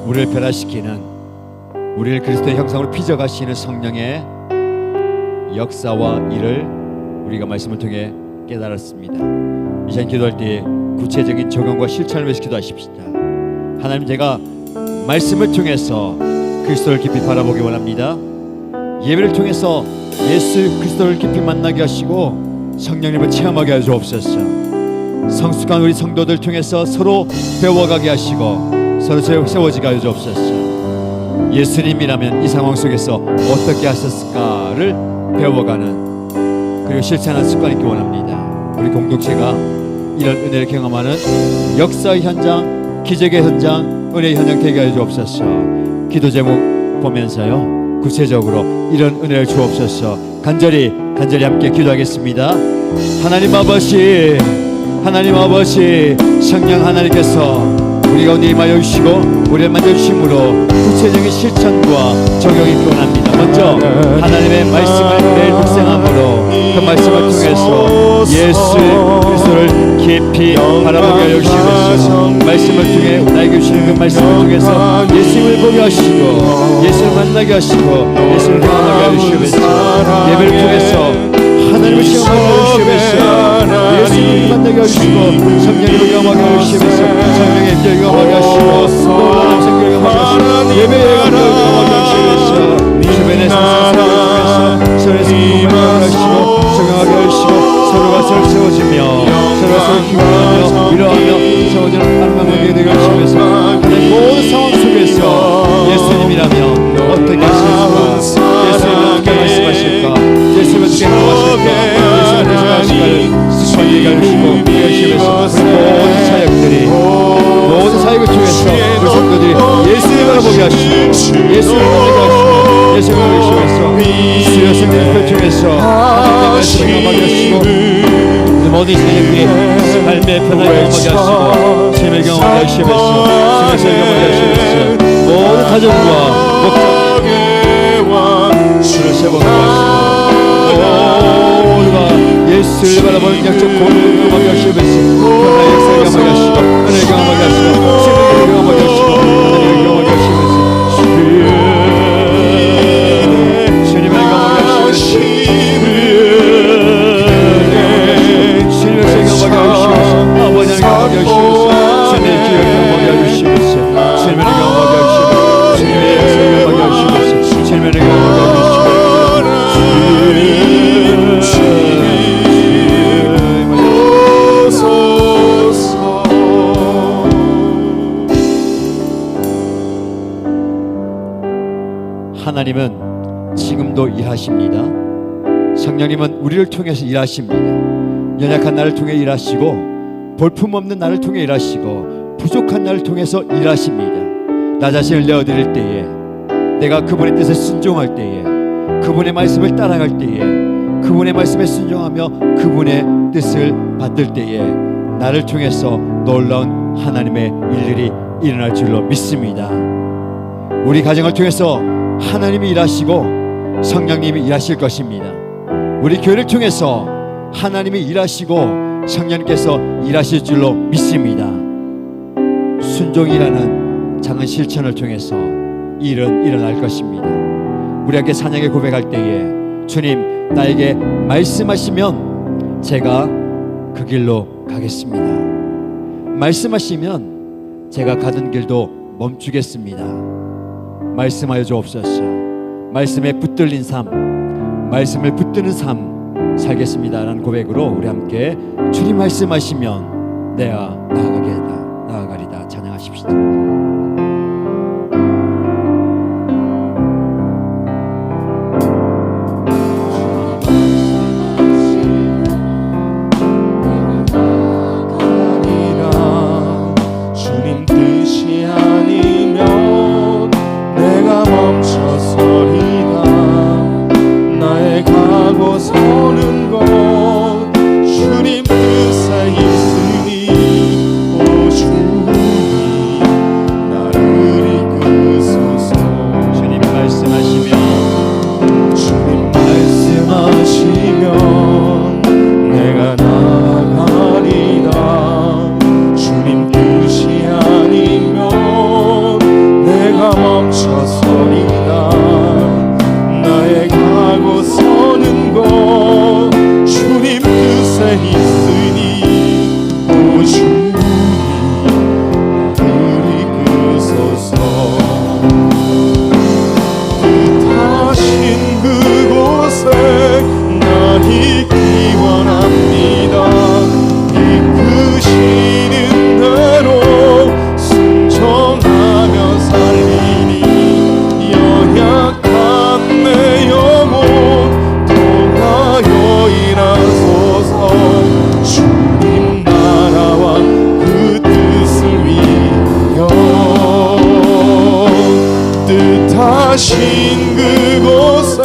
우리를 변화시키는, 우리를 그리스도의 형상으로 빚어가시는 성령의 역사와 일을 우리가 말씀을 통해 깨달았습니다. 이제 기도할 때 구체적인 적용과 실천을 위해서 기도하십시다. 하나님, 제가 말씀을 통해서 그리스도를 깊이 바라보기 원합니다. 예배를 통해서 예수 그리스도를 깊이 만나게 하시고 성령님을 체험하게 하여 주옵소서. 성숙한 우리 성도들 통해서 서로 배워가게 하시고 서로 세워지게 하여 주옵소서. 예수님이라면 이 상황 속에서 어떻게 하셨을까를 배워가는, 그리고 실천하는 습관이 있기 원합니다. 우리 공동체가 이런 은혜를 경험하는 역사의 현장, 기적의 현장, 은혜의 현장 되게 하여 주옵소서. 기도 제목 보면서요, 구체적으로 이런 은혜를 주옵소서. 간절히 함께 기도하겠습니다. 하나님 아버지, 하나님 아버지, 성령 하나님께서 우리 가운데 임하여 주시고 우리를 만져주심으로 구체적인 실천과 적용이 필요합니다. 먼저 하나님의 말씀을 매일 묵상함으로 그 말씀을 통해서 예수 그리스도를 깊이 바라보게 하여 주시면서 말씀을 통해 나에게 주시는 그 말씀을 통해서 예수님을 보게 하시고 예수를 만나게 하시고 예수를 경험하게 하여 주시면서 예배를 통해서 하나님을 시험하게 하여 주시면서 예수님을 만나게 하시고 성령님을 경험하게 하여 주시면서 성령의 임재를 경험하게 하시고 놀라운 생기를 경험하게 하시고 예배의 감동을 경험하게 하시면서 주변의 세상을 통해서 서로의 성공을 하시고 적용하게 하시고 서로가 서로 세워지며 서로가 서로 기도하며 위로하며 세워지는 안방을 되게 하시면서 모든 상황 속에서 예수님이라면 어떻게 하실까? 예수님은 어떻게 말씀하실까? 예수님은 어떻게 행동하실까? 예수님은 어떻게 하실까를 습관이 가르치고 하시면서 모든 사역들이 모든 사역을 통해서 우리 성도들이 예수님을 바라보게 하시고 예수님을 만나게 하시고 예수님을 보시면서 주여 성령을 통해서 하나님의 말씀을 경험하게 하시고 모든 인생의 삶의 변화를 경험하게 하시고 삶의 경험하게 하시면서 삶의 경험하게 하시면서 모든 가정과 목장 주를 세워가게 하시고 모두가 예수를 바라보는 약적 고백을 경험하게 하시면서 변화의 역사를 경험하게 하시고 은혜를 경험하게 하시고 생명을 경험하게 하시고 하나님을 경험하게 하시면서 주님을 경험하게 하시면서 아버지를 경험하게 하시면서 주님의 기회를 경험하게 하시면서 주님을 경험하게 하시면서 주님의 역사를 경험하게 하시면서 주님을 경험하게 하시면서 하나님은 지금도 일하십니다. 성령님은 우리를 통해서 일하십니다. 연약한 나를 통해 일하시고 볼품없는 나를 통해 일하시고 부족한 나를 통해서 일하십니다. 나 자신을 내어드릴 때에 내가 그분의 뜻에 순종할 때에 그분의 말씀을 따라갈 때에 그분의 말씀에 순종하며 그분의 뜻을 받들 때에 나를 통해서 놀라운 하나님의 일들이 일어날 줄로 믿습니다. 우리 가정을 통해서 하나님이 일하시고 성령님이 일하실 것입니다. 우리 교회를 통해서 하나님이 일하시고 성령님께서 일하실 줄로 믿습니다. 순종이라는 작은 실천을 통해서 일은 일어날 것입니다. 우리 함께 찬양에 고백할 때에 주님 나에게 말씀하시면 제가 그 길로 가겠습니다. 말씀하시면 제가 가던 길도 멈추겠습니다. 말씀하여 주옵소서. 말씀에 붙들린 삶, 말씀을 붙드는 삶 살겠습니다 라는 고백으로 우리 함께 주님 말씀하시면 내가 나아가리다 찬양하십시다. 주님 뜻이 아니면 내가 멈춰서리다. 나의 가고 서는 곳 주님 뜻에 있으니 오 주님 나를 이끄소서. 주님 말씀하시면 내가 나아가리다. 주님 뜻이 아니면 내가 멈춰서리다. 나의 가고 서는 곳 주님 뜻에 있으니 오 주님 나를 이끄소서. 뜻하신 그곳에 나 있기 원합니다. 이끄시는 대로 순종하며 살리니 연약한 내 영혼 통하여 일하소서. 주님 나라와 그 뜻을 위하여 뜻하신 그곳에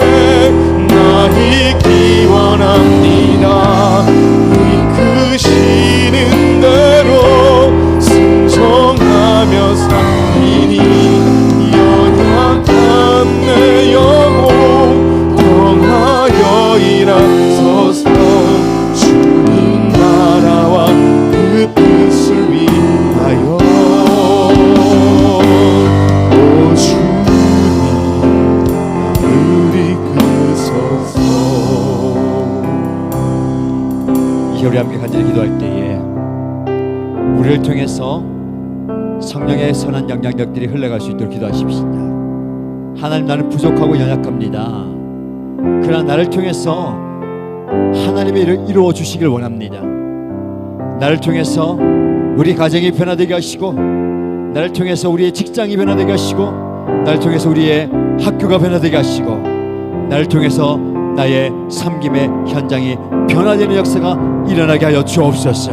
나 있기 원합니다. 이끄시는 대로 순종하며 살리니 연약한 내 영혼 시간 우리 함께 간절히 기도할 때에 우리를 통해서 성령의 선한 영향력들이 흘러갈 수 있도록 기도하십시다. 하나님, 나는 부족하고 연약합니다. 그러나 나를 통해서 하나님의 일을 이루어 주시길 원합니다. 나를 통해서 우리 가정이 변화되게 하시고, 나를 통해서 우리의 직장이 변화되게 하시고, 나를 통해서 우리의 학교가 변화되게 하시고, 나를 통해서 나의 섬김의 현장이 변화되는 역사가 일어나게 하여 주옵소서.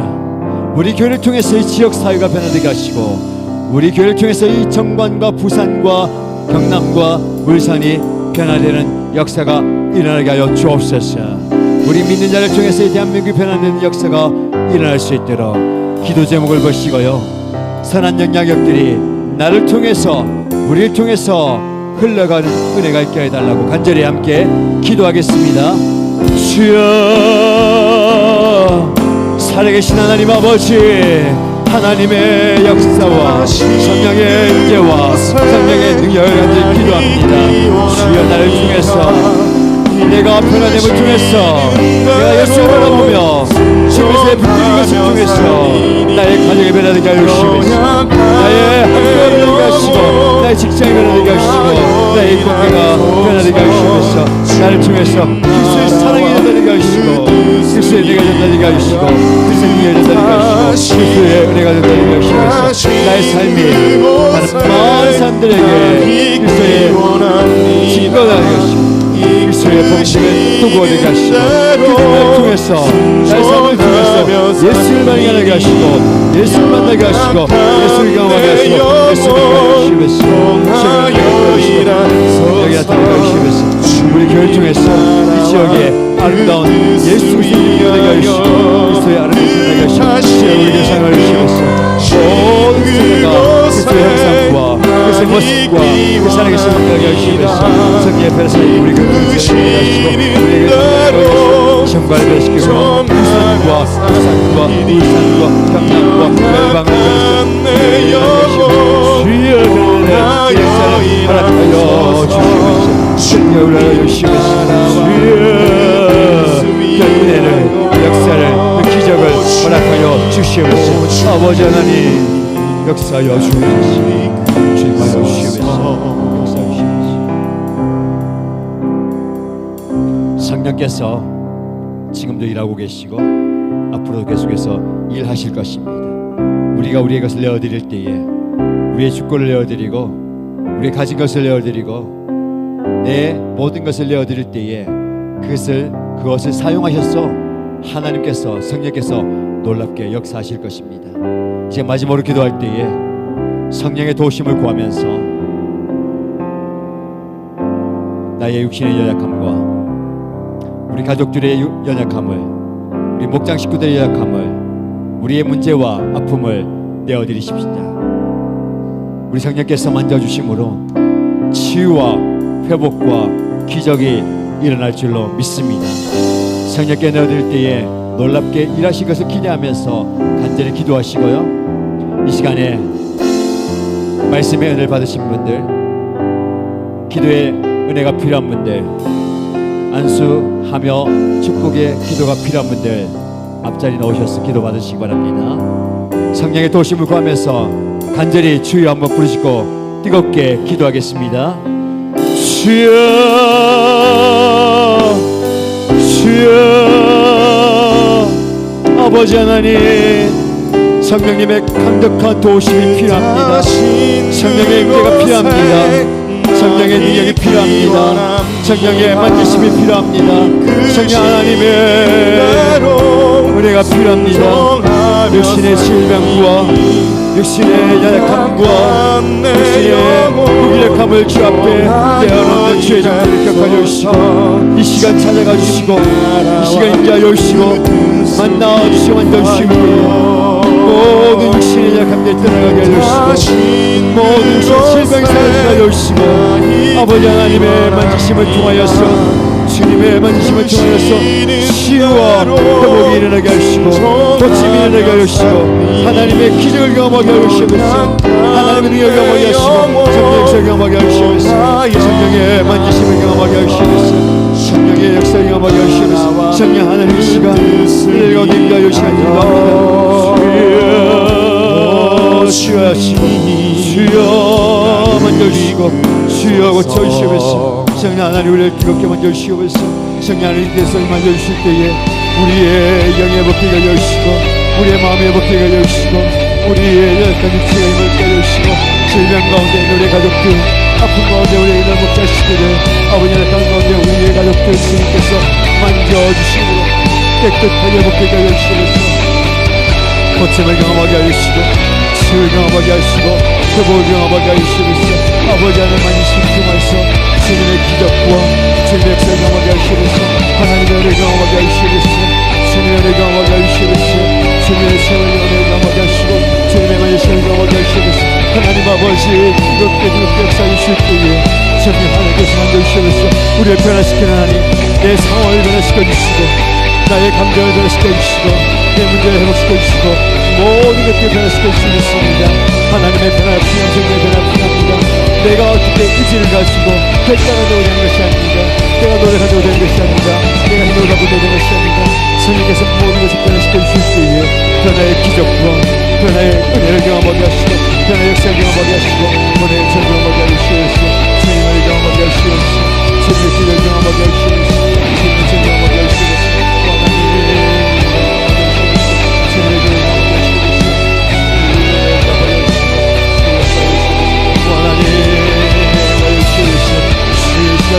우리 교회를 통해서 이 지역 사회가 변화되게 하시고, 우리 교회를 통해서 이 정관과 부산과 경남과 울산이 변화되는 역사가 일어나게 하여 주옵소서. 우리 믿는 자를 통해서 이 대한민국이 변화되는 역사가 일어날 수 있도록 기도 제목을 보시고요, 선한 영향력들이 나를 통해서 우리를 통해서 흘러가는 은혜가 있게 해달라고 간절히 함께 기도하겠습니다. 주여, 살아계신 하나님 아버지, 하나님의 역사와 성령의 임재와 성령의 능력을 간절히 기도합니다. 주여, 나를 통해서 내가 변화됨을 통해서, 내가 예수를 바라보며 주님의 붙들린 것을 통해서 나의 가정이 변화되게 하여 주시옵소서. 나의 학교가 변화되게 하시고, 나의 직장이 변화되게 하시고, 나의 관계가 변화되게 하시옵소서. 나를 통해서 그리스도의 사랑이 전달되게 하시고, 그리스도의 은혜가 전달되게 하시고, 그리스도의 능력이 전달되게 하시고, 그리스도의 은혜가 전달되게 하시옵소서. 나의 삶이 다른 많은 사람들에게 그리스도의 증거가 되게 하시고, 그리스도의 복음의 도구가 되게 하시고, 그리스도를 통해서 나의 삶을 통해서 예수를 발견하게 하시고, 예수를 만나게 하시고, 예수를 경험하게 하시고, 예수를 경험하게 하시고, 여기 나타나게 하시면서 우리 교회를 통해서 이 지역에 아름다운 예수 그리스도의 되게 하시고, 그리스도의 아름다움을 되게 하시고, 우리 교회 생활을 하시면서 모든 세계가 그리스도의 형상과 그리스도의 모습과 그 살아계신 분들에게 하시면서 성령의 배사에 우리 교회를 통해서 하시고, 우리에게 시험관을 배시키고 부산과 부산과 울산과 경남과 열방을 하시고, 주여 그의 역사를 허락하여 주시옵소서. 주여 우리를 주시옵소서. 주여 그 은혜를, 역사를, 그 기적을 허락하여 주시옵소서. 아버지 하나님, 역사하여 주옵소서. 주님하여 주시옵소서. 역사하여 주옵소서. 성령께서 지금도 일하고 계시고 앞으로도 계속해서 일하실 것입니다. 우리가 우리의 것을 내어드릴 때에, 우리의 주권을 내어드리고 우리의 가진 것을 내어드리고 내 모든 것을 내어드릴 때에 그것을 사용하셔서 하나님께서, 성령께서 놀랍게 역사하실 것입니다. 이제 마지막으로 기도할 때에 성령의 도우심을 구하면서 나의 육신의 연약함과 우리 가족들의 연약함을, 우리 목장 식구들의 연약함을, 우리의 문제와 아픔을 내어드리십시다. 우리 성령께서 만져주심으로 치유와 회복과 기적이 일어날 줄로 믿습니다. 성령께 내어드릴 때에 놀랍게 일하실 것을 기대하면서 간절히 기도하시고요, 이 시간에 말씀의 은혜를 받으신 분들, 기도의 은혜가 필요한 분들, 안수하며 축복의 기도가 필요한 분들 앞자리 나오셔서 기도 받으시기 바랍니다. 성령의 도우심을 구하면서 간절히 주여 한번 부르시고 뜨겁게 기도하겠습니다. 주여, 주여, 아버지 하나님, 성령님의 강력한 도우심이 필요합니다. 성령의 임재가 필요합니다. 성령의 능력이 필요합니다. 성령의 만지심이 필요합니다. 성령 하나님의 은혜가 필요합니다. 육신의 질병과 육신의 연약함과 육신의 무기력함을 주 앞에 내어놓는 주의 정도를 격하여 주시고, 이 시간 찾아가 주시고, 이 시간 임재하여 주시고, 만나 주시고 만져주시고, 모든 육신의 약함들 떠나가게 해주시고, 모든 육신의 질병이 사라지게 해주시고, 아버지 하나님의 만지심을 통하여서, 주님의 만지심을 통하여서 치유와 회복이 일어나게 하시고, 고침이 일어나게 하시고, 하나님의 기적을 경험하게 하시면서, 하나님의 능력을 경험하게 하시고, 성령의 역사를 경험하게 하시면서, 성령의 만지심을 경험하게 하시면서, 성령의 역사를 경험하게 하시면서, 성령 하나님 이 시간 은혜를 얻게 이 시간 기도합니다. 주여 하시니 주여 먼저 주시고 주여 고쳐주시옵소서. 성령 하나님 우리를 뜨겁게 먼저 주시옵소서. 성령 하나님께서 먼저 주실 때에 우리의 영의 벗기가 여시고 우리의 마음의 벗기가 여시고 우리의 열악한 육체가 힘을 깨주시고 질병 가운데 있는 우리의 가족들 아픈 가운데 우리의 이런 목자식들을 아버지 열악한 가운데 우리의 가족들 주님께서 만져주시므로 깨끗하게 벗기가 여시옵소서. 고침을 경험하게 하시고 치유를 경험하게 하시고 회복을 경험하게 하시옵소서. 아버지 하나님 신중하셔 주님의 기적과 주님의 역사를 경험하게 하시옵소서. 하나님의 은혜를 경험하게 하시옵소서. 주님의 은혜를 경험하게 하시옵소서. 주님의 세월의 은혜를 경험하게 하시고 주님의 만유신을 경험하게 하시옵소서. 하나님 아버지 이렇게 역사해 주실 때에 주님 하나님께서 만져주시옵소서. 우리를 변화시키는 하나님 내 상황을 변화시켜 주시고 나의 감정을 변화시켜 주시고 내 문제를 회복시켜 주시고 모든 것들을 변화시켜 주시겠습니다. 하나님의 변화 필요한 성령의 변화 필요합니다. 내가 어떻게 의지를 가지고 결단하려고 되는 것이 아닙니다. 내가 노력하려고 되는 것이 아닙니다. 내가 힘을 갖고 되는 것이 아닙니다. 성령께서 모든 것을 변화시켜 주실 때에 변화의 기적과 변화의 은혜를 경험하게 하시고 변화의 역사를 경험하게 하시고 변화의 역사를 경험하게 하시옵소서. 주님을 경험하게 하시옵소서. 주님의 기적을 경험하게 하시옵소서. 주님의 역사를 경험하게 하시옵소서.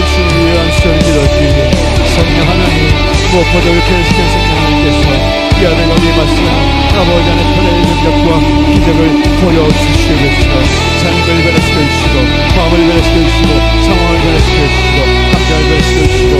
주님을 위한 수련을 기도할게요. 성령 하나님 무엇보다 우리 변화시킨 성령 하나님께서 이 안에 거기에 맞서 아버지 안에 편의 능력과 기적을 보여주시옵소서. 삶을 변화시켜 주시고 마음을 변화시켜 주시고 상황을 변화시켜 주시고 감정을 변화시켜 주시고